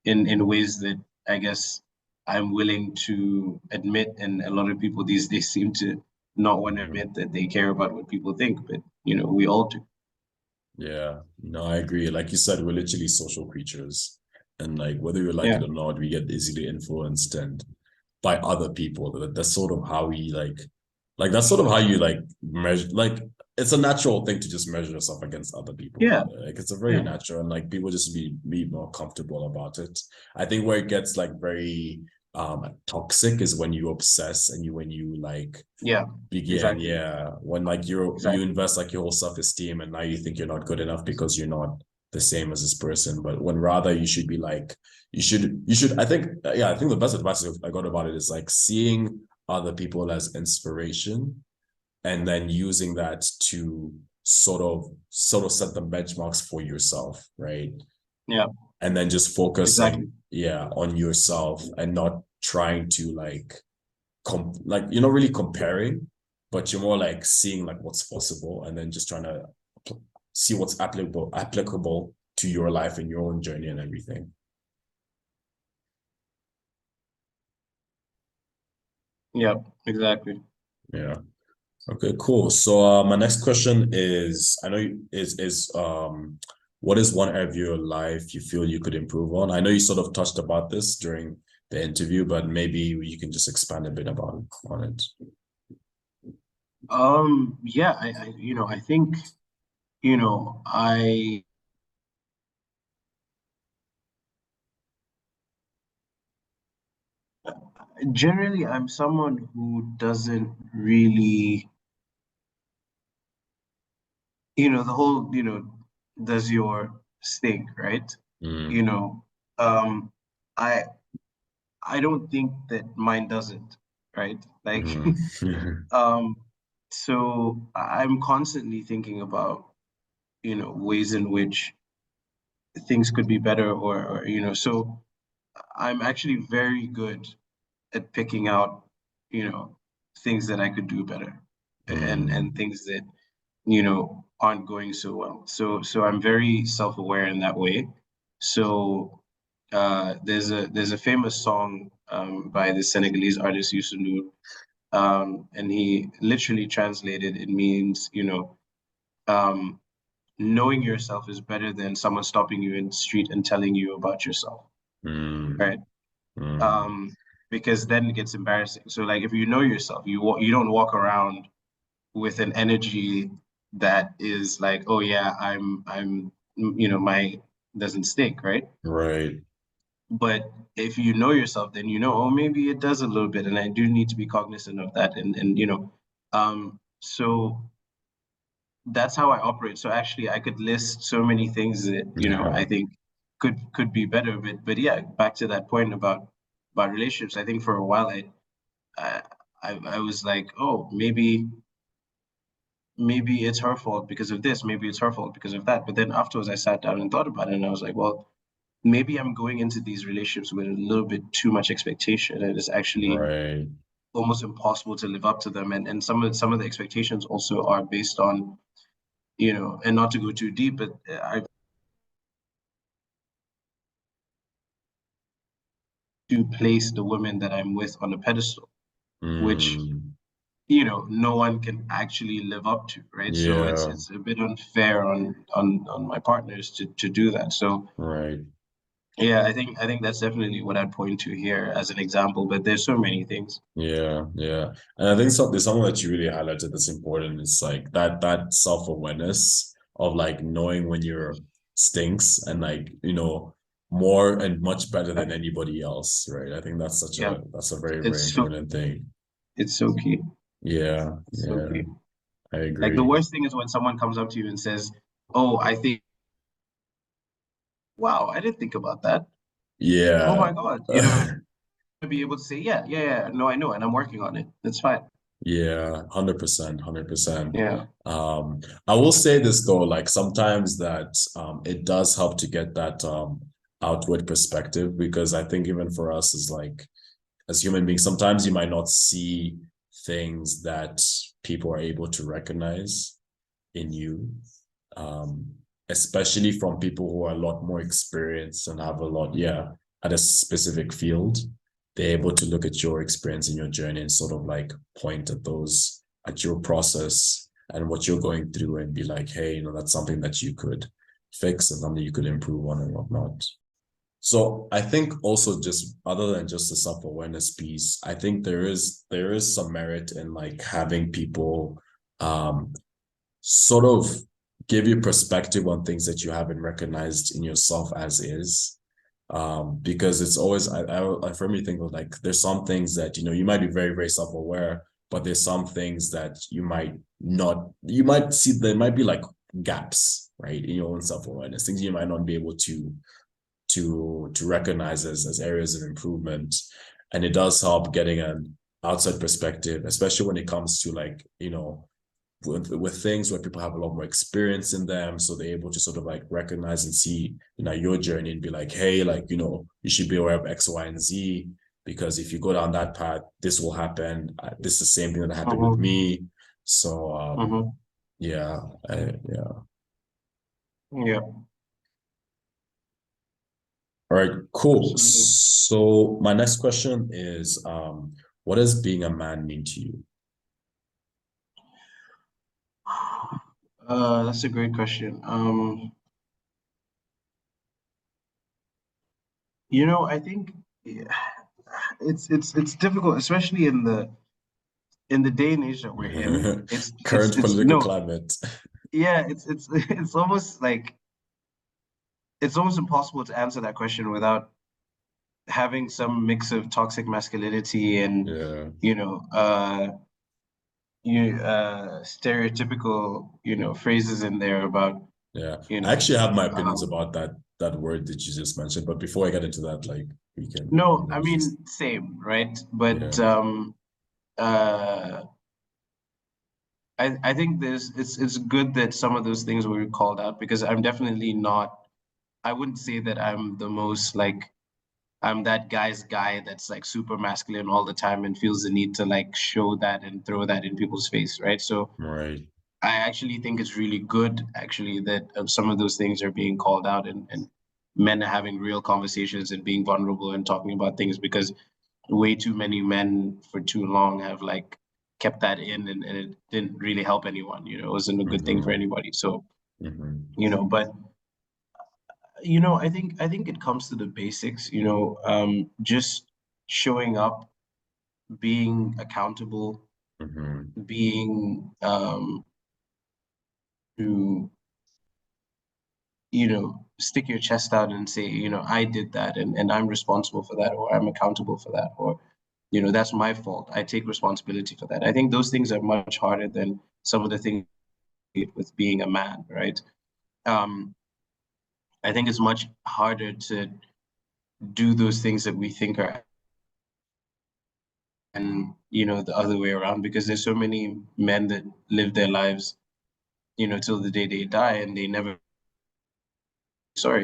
in ways that I guess I'm willing to admit, and a lot of people these days seem to not want to Mhm. admit that they care about what people think, but we all do. Yeah, no, I agree. Like you said, we're literally social creatures. And like whether you like Yeah, it or not, we get easily influenced and by other people. That's sort of how we like that's sort of how you like measure like it's a natural thing to just measure yourself against other people. yeah, Like it's a very yeah, natural and like people just be more comfortable about it. I think where it gets like very toxic is when you obsess and when you like yeah, begin, exactly, yeah, when like you exactly. invest like your whole self-esteem and now you think you're not good enough because you're not the same as this person, but when rather you should be like you should I think, yeah, I think the best advice I got about it is like seeing other people as inspiration and then using that to sort of set the benchmarks for yourself, right? Yeah, And then just focusing, exactly. yeah, on yourself and not trying to like you're not really comparing, but you're more like seeing like what's possible and then just trying to see what's applicable to your life and your own journey and everything. Yeah, exactly. Yeah. Okay, cool. So my next question is, I know what is one area of your life you feel you could improve on? I know you sort of touched about this during the interview, but maybe you can just expand a bit about on it. Yeah, I think, I generally I'm someone who doesn't really, the whole, does your stink, right? Mm. You know, um, I I don't think that mine doesn't, right? Like, Mm. um, so I'm constantly thinking about, ways in which things could be better so I'm actually very good at picking out, you know, things that I could do better Mm. and things that, aren't going so well. So I'm very self-aware in that way. So there's a famous song by the Senegalese artist Youssou N'Dour, and he literally translated it means, um, knowing yourself is better than someone stopping you in the street and telling you about yourself, Mm. right? Mm. Um, because then it gets embarrassing. So like if you know yourself, you don't walk around with an energy that is like, oh yeah, my doesn't stink, right? Right. But if you know yourself, then oh, maybe it does a little bit, and I do need to be cognizant of that, so that's how I operate. So actually, I could list so many things that I think could be better. But yeah, back to that point about relationships. I think for a while I I was like, oh, maybe it's her fault because of this. Maybe it's her fault because of that. But then afterwards, I sat down and thought about it, and I was like, well, maybe I'm going into these relationships with a little bit too much expectation, and it's actually Right. almost impossible to live up to them. And some of the expectations also are based on you know, and not to go too deep, but I do place the women that I'm with on a pedestal, which, you know, no one can actually live up to, right? So Yeah. it's a bit unfair on my partners to do that. So Right. yeah, I think that's definitely what I'd point to here as an example, but there's so many things. Yeah, yeah. And I think there's something that you really highlighted that's important. It's like that self-awareness of like knowing when you're stinks and like, you know, more and much better than anybody else, right? I think Yeah, that's a very, very it's so important thing. it's so key. Yeah, It's so yeah, key. I Like the agree. worst thing is when someone comes up to you and says, "Oh, I think, wow, I didn't think about that. Oh Yeah. my God," you know, to be able to say, "Yeah, yeah, yeah, no, I know, and I'm working on it. That's fine." Yeah, 100%, 100%. Yeah. I will say this though, like sometimes that it does help to get that outward perspective because I think even for us is like as human beings, sometimes you might not see things that people are able to recognize in you, um, especially from people who are a lot more experienced and have a lot, yeah, at a specific field. They're able to look at your experience and your journey and sort of like point at those, at your process and what you're going through and be like, hey, you know, that's something that you could fix and something you could improve on and whatnot. So I think also just other than just the self-awareness piece, I think there is some merit in like having people sort of give you perspective on things that you haven't recognized in yourself as is. Because it's always I firmly think of like there's some things that you know you might be very, very self-aware, but there's some things that you might not you might see there might be like gaps, right, in your own self-awareness, things you might not be able to recognize as areas of improvement. And it does help getting an outside perspective, especially when it comes to like, you know, with things where people have a lot more experience in them. So they're able to sort of like recognize and see, you know, your journey and be like, hey, like, you know, you should be aware of X, Y, and Z, because if you go down that path, this will happen. This is the same thing that happened with Mm-hmm. me. So Mm-hmm. yeah, yeah. Yeah, All right, cool. absolutely. So my next question is, what does being a man mean to you? That's a great question. You know, I think yeah, it's difficult, especially in the day and age that we're in. Current It's political no, climate. yeah, it's almost like it's almost impossible to answer that question without having some mix of toxic masculinity and Yeah, you know stereotypical phrases in there about yeah. you I know actually have my opinions um, about that word that you just mentioned, but before I get into that, like we can, no, you know, I just mean same, right? But yeah, uh I think it's good that some of those things were called out because I'm definitely not, I wouldn't say that I'm the most like I'm that guy's guy that's like super masculine all the time and feels the need to like show that and throw that in people's face, right? So right. I actually think it's really good, actually, that some of those things are being called out and men are having real conversations and being vulnerable and talking about things because way too many men for too long have like kept that in and it didn't really help anyone, it wasn't a good thing for Mm-hmm, anybody. So, mm-hmm, but I think it comes to the basics, just showing up, being accountable, mm-hmm. being to stick your chest out and say, I did that and I'm responsible for that, or I'm accountable for that, or, that's my fault. I take responsibility for that. I think those things are much harder than some of the things with being a man, right? Um, I think it's much harder to do those things that we think are, and, the other way around, because there's so many men that live their lives, till the day they die and they never, sorry,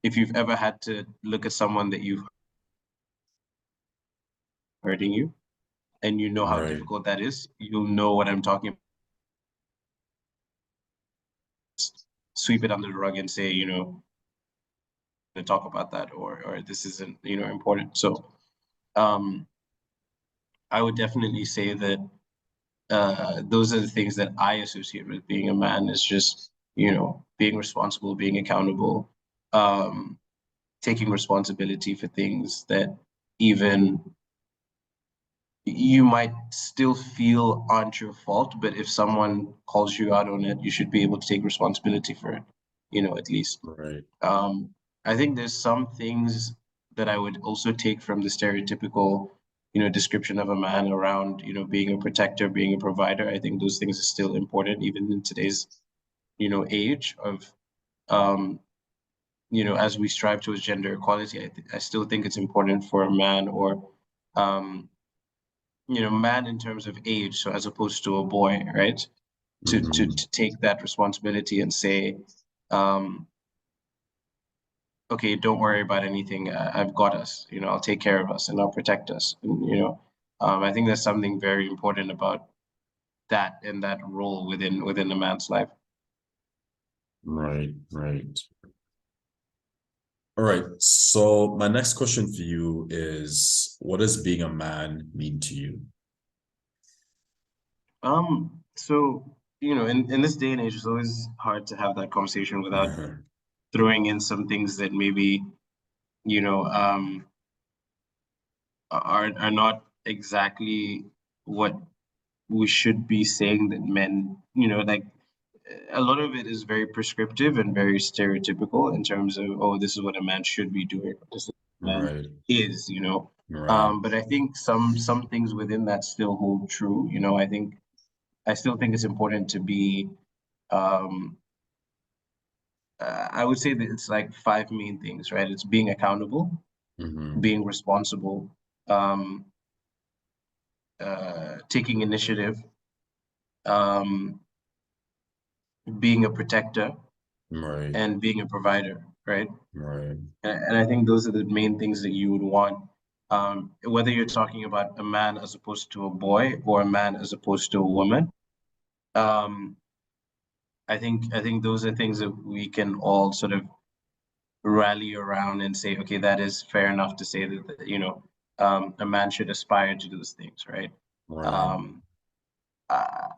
if you've ever had to look at someone that you've hurting you, and you know how Right. difficult that is, you'll know what I'm talking about. sweep it under the rug and say, to talk about that, or this isn't, important. So I would definitely say that those are the things that I associate with being a man, is just, being responsible, being accountable, taking responsibility for things that even you might still feel aren't your fault, but if someone calls you out on it, you should be able to take responsibility for it, at least. Right. I think there's some things that I would also take from the stereotypical, description of a man around, being a protector, being a provider. I think those things are still important, even in today's, age of, as we strive towards gender equality. I still think it's important for a man, or, man in terms of age, so as opposed to a boy, right? To take that responsibility and say, okay, don't worry about anything. I've got us. I'll take care of us and I'll protect us. And, I think there's something very important about that and that role within a man's life. Right. All right. So my next question for you is, what does being a man mean to you? So, in this day and age, it's always hard to have that conversation without throwing in some things that maybe, are not exactly what we should be saying that men, like, a lot of it is very prescriptive and very stereotypical in terms of, oh, this is what a man should be doing, this is what a man Right. is, Right. but I think some things within that still hold true. I still think it's important to be, I would say that it's like five main things, right? It's being accountable, being responsible, um, taking initiative, um, being a protector, Right. and being a provider, right? Right. And I think those are the main things that you would want, whether you're talking about a man as opposed to a boy, or a man as opposed to a woman. Um, I think those are things that we can all sort of rally around and say, okay, that is fair enough to say that, a man should aspire to those things, right? Right. Um, uh,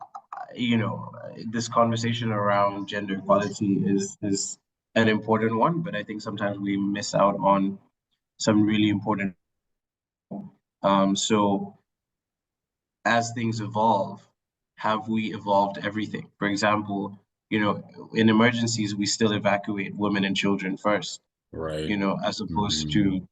this conversation around gender equality is an important one, but I think sometimes we miss out on some really important. So as things evolve, have we evolved everything? For example, in emergencies, we still evacuate women and children first, Right. as opposed to,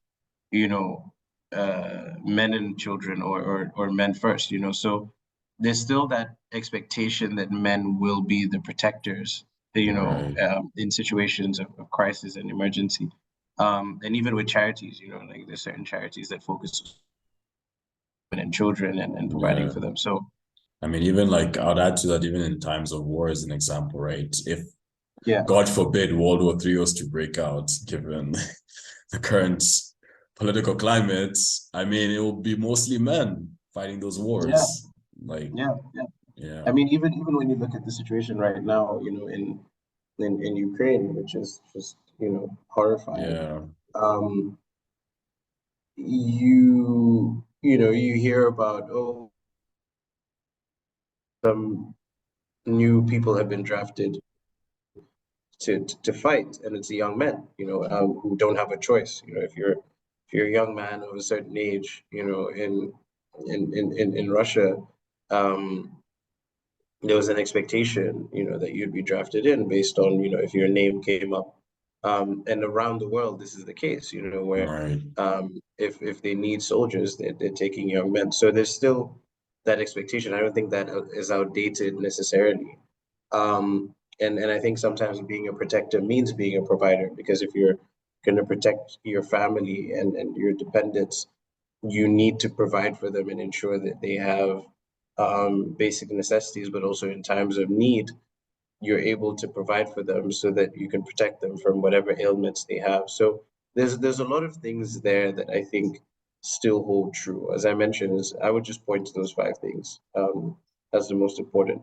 men and children, or men first, So there's still that expectation that men will be the protectors, Right. in situations of crisis and emergency. And even with charities, like there's certain charities that focus on women and children, and providing Yeah. for them. So I mean, even like I'd add to that, even in times of war as an example, right? If yeah, God forbid World War III was to break out, given the current political climate, I mean, it will be mostly men fighting those yeah, wars. Like, yeah. yeah, I mean, even when you look at the situation right now, in Ukraine, which is just, horrifying. yeah, Um, you hear about, oh, some new people have been drafted to fight, and it's the young men, who don't have a choice. If you're a young man of a certain age, in Russia, um, there was an expectation, that you'd be drafted in based on, if your name came up. And around the world, this is the case, where, right, if they need soldiers, they're taking young men. So there's still that expectation. I don't think that is outdated necessarily. And I think sometimes being a protector means being a provider, because if you're going to protect your family and your dependents, you need to provide for them and ensure that they have, basic necessities, but also in times of need, you're able to provide for them so that you can protect them from whatever ailments they have. So there's a lot of things there that I think still hold true. As I mentioned, is I would just point to those five things, as the most important,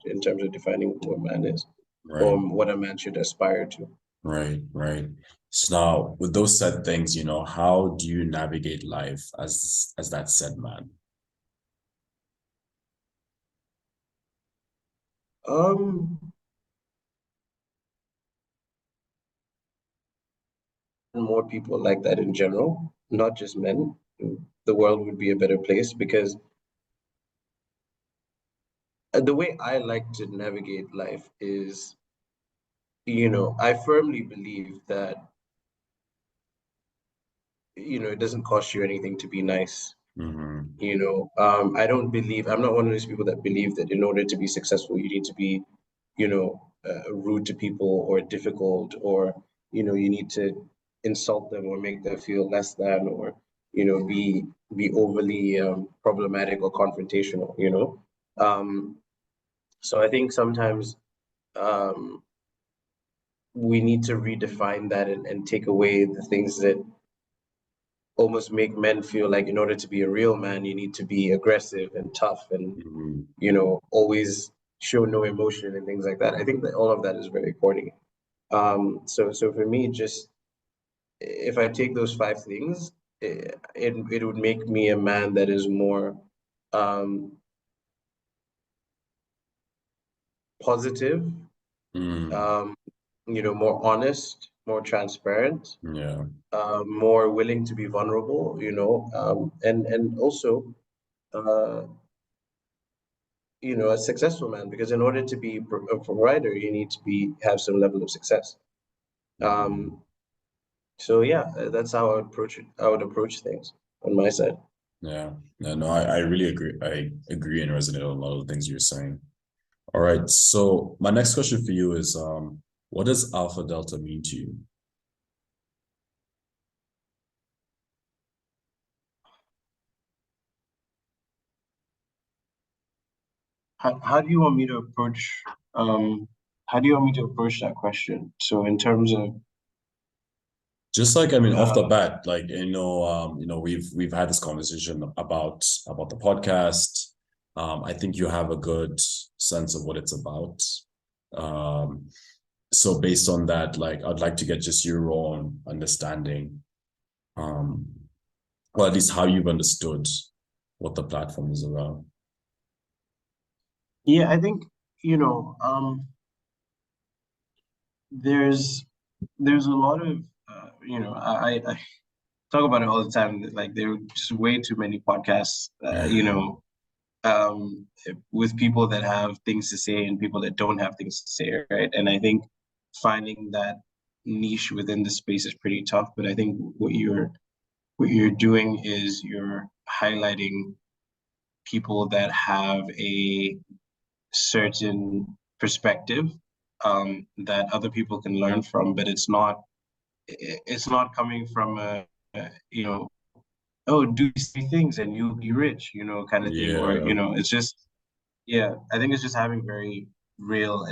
in terms of defining who a man is. Right. what a man should aspire to. Right. Right. So now, with those said things, how do you navigate life as that said man? Um, More people like that in general, not just men, the world would be a better place because the way I like to navigate life is, I firmly believe that, it doesn't cost you anything to be nice. Mm-hmm. I'm not one of those people that believe that in order to be successful, you need to be, rude to people or difficult or, you need to insult them or make them feel less than or, be overly problematic or confrontational. Um, so I think sometimes um, we need to redefine that and take away the things that almost make men feel like in order to be a real man, you need to be aggressive and tough and, Mm-hmm. always show no emotion and things like that. I think that all of that is very corny. So for me, just if I take those five things, it would make me a man that is more um, positive, Mm. um, more honest, more transparent, Yeah. more willing to be vulnerable, and also uh, a successful man, because in order to be a provider, you need to have some level of success. Mm-hmm. Um, so yeah, that's how I would approach things on my side. Yeah. No, I really agree. I agree and resonate on a lot of the things you're saying. All right. So my next question for you is, what does Alpha Delta mean to you? How do you want me to approach um how do you want me to approach that question? So in terms of Just like, I mean, off the uh bat, like, we've had this conversation about the podcast. I think you have a good sense of what it's about. Um, so based on that, like, I'd like to get just your own understanding, um, or at least how you've understood what the platform is about. yeah, I think, there's there's a lot of I talk about it all the time that like there are just way too many podcasts, with people that have things to say and people that don't have things to say, right? And I think finding that niche within the space is pretty tough. But I think what you're doing is you're highlighting people that have a certain perspective that other people can learn from, but it's not coming from a oh, do these three things and you'll be rich, kind of thing. Or, Yeah. it's just, yeah, I think it's just having very real,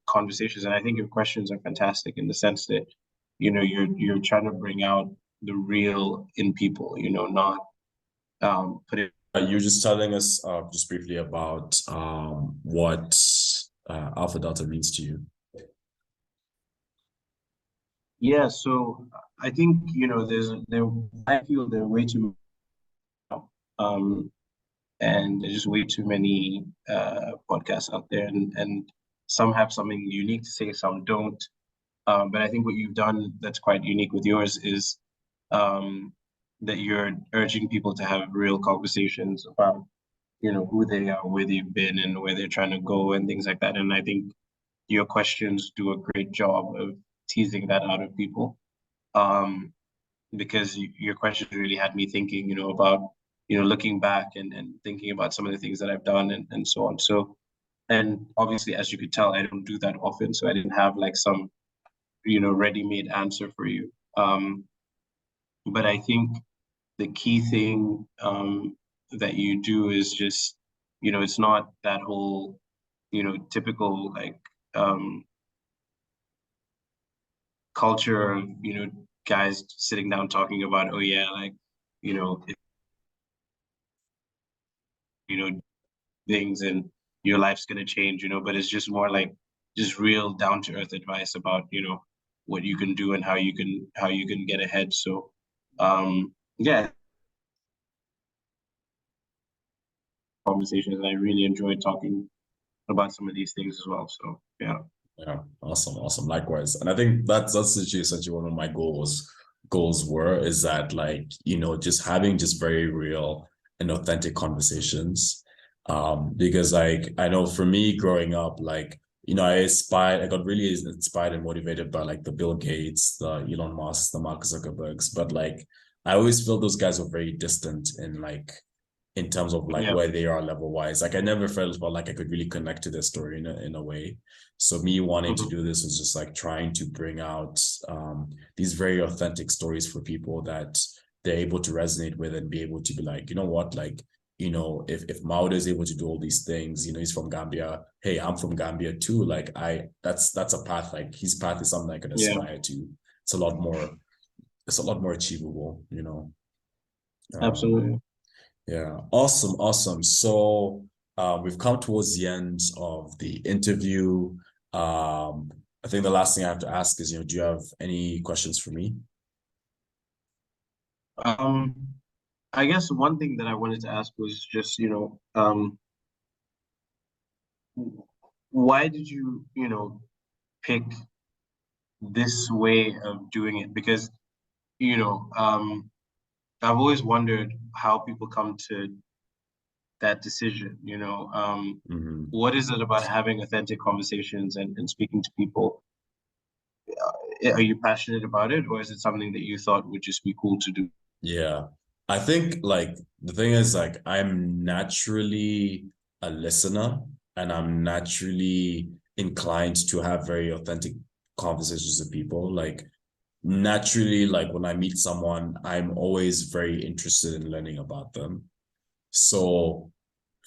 conversations. And I think your questions are fantastic in the sense that, you're trying to bring out the real in people, not put it. You're just telling us just briefly about what Alpha Delta means to you. Yeah, so I think, I feel there are way too um and there's just way too many podcasts out there, and some have something unique to say, some don't. But I think what you've done that's quite unique with yours is um, that you're urging people to have real conversations about, who they are, where they've been, and where they're trying to go, and things like that. And I think your questions do a great job of teasing that out of people. Um, because your questions really had me thinking, about, looking back and thinking about some of the things that I've done and so on. So, and obviously, as you could tell, I don't do that often, so I didn't have like some, ready-made answer for you. But I think the key thing that you do is just, it's not that whole, typical like culture of, guys sitting down talking about, oh yeah, like, if, things and your life's gonna change, but it's just more like just real down to earth advice about, you know, what you can do and how you can get ahead. So yeah, conversations, and I really enjoyed talking about some of these things as well. So yeah. Yeah, awesome. Likewise. And I think that's essentially one of my goals were is that, like, you know, just having just very real and authentic conversations. Because like I know for me growing up, like, you know, I got really inspired and motivated by like the Bill Gates, the Elon Musk, the Mark Zuckerbergs, but like I always feel those guys were very distant in terms of like where they are level wise. Like I never felt like I could really connect to their story in a way. So me wanting to do this was just like trying to bring out these very authentic stories for people that they're able to resonate with and be able to be like, you know what, like, you know, if Maudo is able to do all these things, you know, he's from Gambia. Hey, I'm from Gambia too. Like that's a path, like his path is something I can aspire to. It's a lot more achievable, you know. Absolutely. Yeah, awesome. So we've come towards the end of the interview. I think the last thing I have to ask is, you know, do you have any questions for me? I guess one thing that I wanted to ask was just, you know, why did you, you know, pick this way of doing it? Because, you know, I've always wondered how people come to that decision, you know. What is it about having authentic conversations and speaking to people? Are you passionate about it, or is it something that you thought would just be cool to do? Yeah, I think like the thing is like I'm naturally a listener and I'm naturally inclined to have very authentic conversations with people. Like naturally, like when I meet someone, I'm always very interested in learning about them. So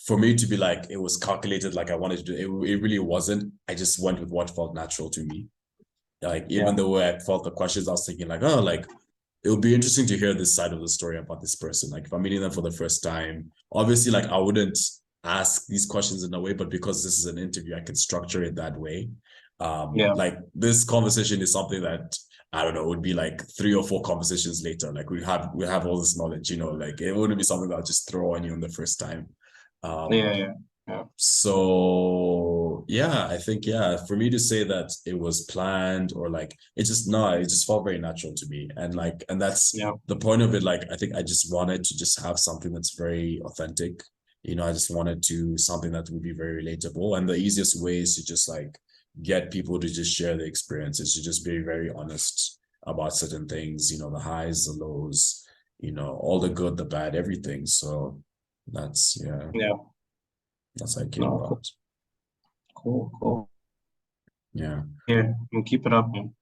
for me to be like, it was calculated, like I wanted to do it, it really wasn't. I just went with what felt natural to me. Like even the way I felt the questions, I was thinking like, oh, like it would be interesting to hear this side of the story about this person. Like if I'm meeting them for the first time, obviously, like I wouldn't ask these questions in a way, but because this is an interview, I can structure it that way. Like this conversation is something that I don't know, it would be like 3 or 4 conversations later. Like we have all this knowledge, you know, like it wouldn't be something that I'll just throw on you on the first time. Yeah. So yeah, I think for me to say that it was planned or like it just felt very natural to me. And that's the point of it. Like I think I just wanted to just have something that's very authentic. You know, I just wanted to something that would be very relatable. And the easiest way is to just like get people to just share the experiences, to just be very honest about certain things, you know, the highs, the lows, you know, all the good, the bad, everything. So that's that's how I came about. Cool. Yeah. And keep it up, man.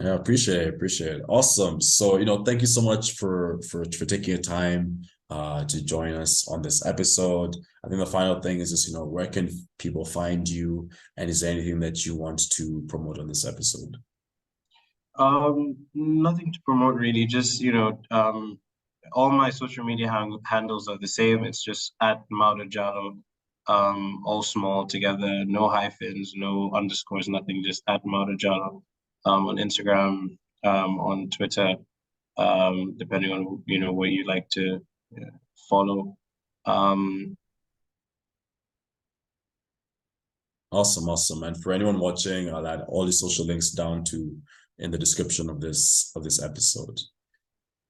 Yeah, appreciate it. Awesome. So, you know, thank you so much for taking your time to join us on this episode. I think the final thing is just, you know, where can people find you, and is there anything that you want to promote on this episode? Nothing to promote really, just, you know, all my social media handles are the same. It's just at Maudo Jallow, all small together, no hyphens, no underscores, nothing, just at Maudo Jallow, on Instagram, on Twitter, depending on, you know, what you like to follow. Awesome. And for anyone watching, I'll add all the social links down in the description of this episode.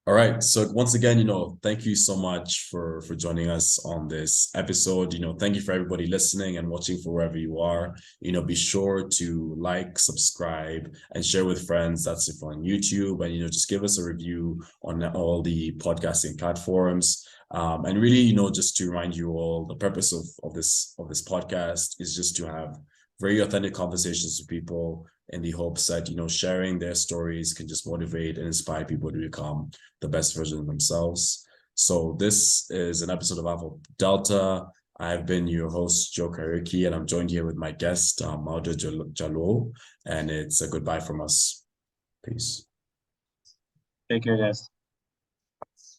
All right. So once again, you know, thank you so much for joining us on this episode. You know, thank you for everybody listening and watching for wherever you are. You know, be sure to like, subscribe, and share with friends. That's if on YouTube, and, you know, just give us a review on all the podcasting platforms. And really, you know, just to remind you all, the purpose of this podcast is just to have very authentic conversations with people, in the hopes that, you know, sharing their stories can just motivate and inspire people to become the best version of themselves. So this is an episode of AlphaDelta. I've been your host, Joe Kariuki, and I'm joined here with my guest, Maudo Jallow, and it's a goodbye from us. Peace. Take care, guys.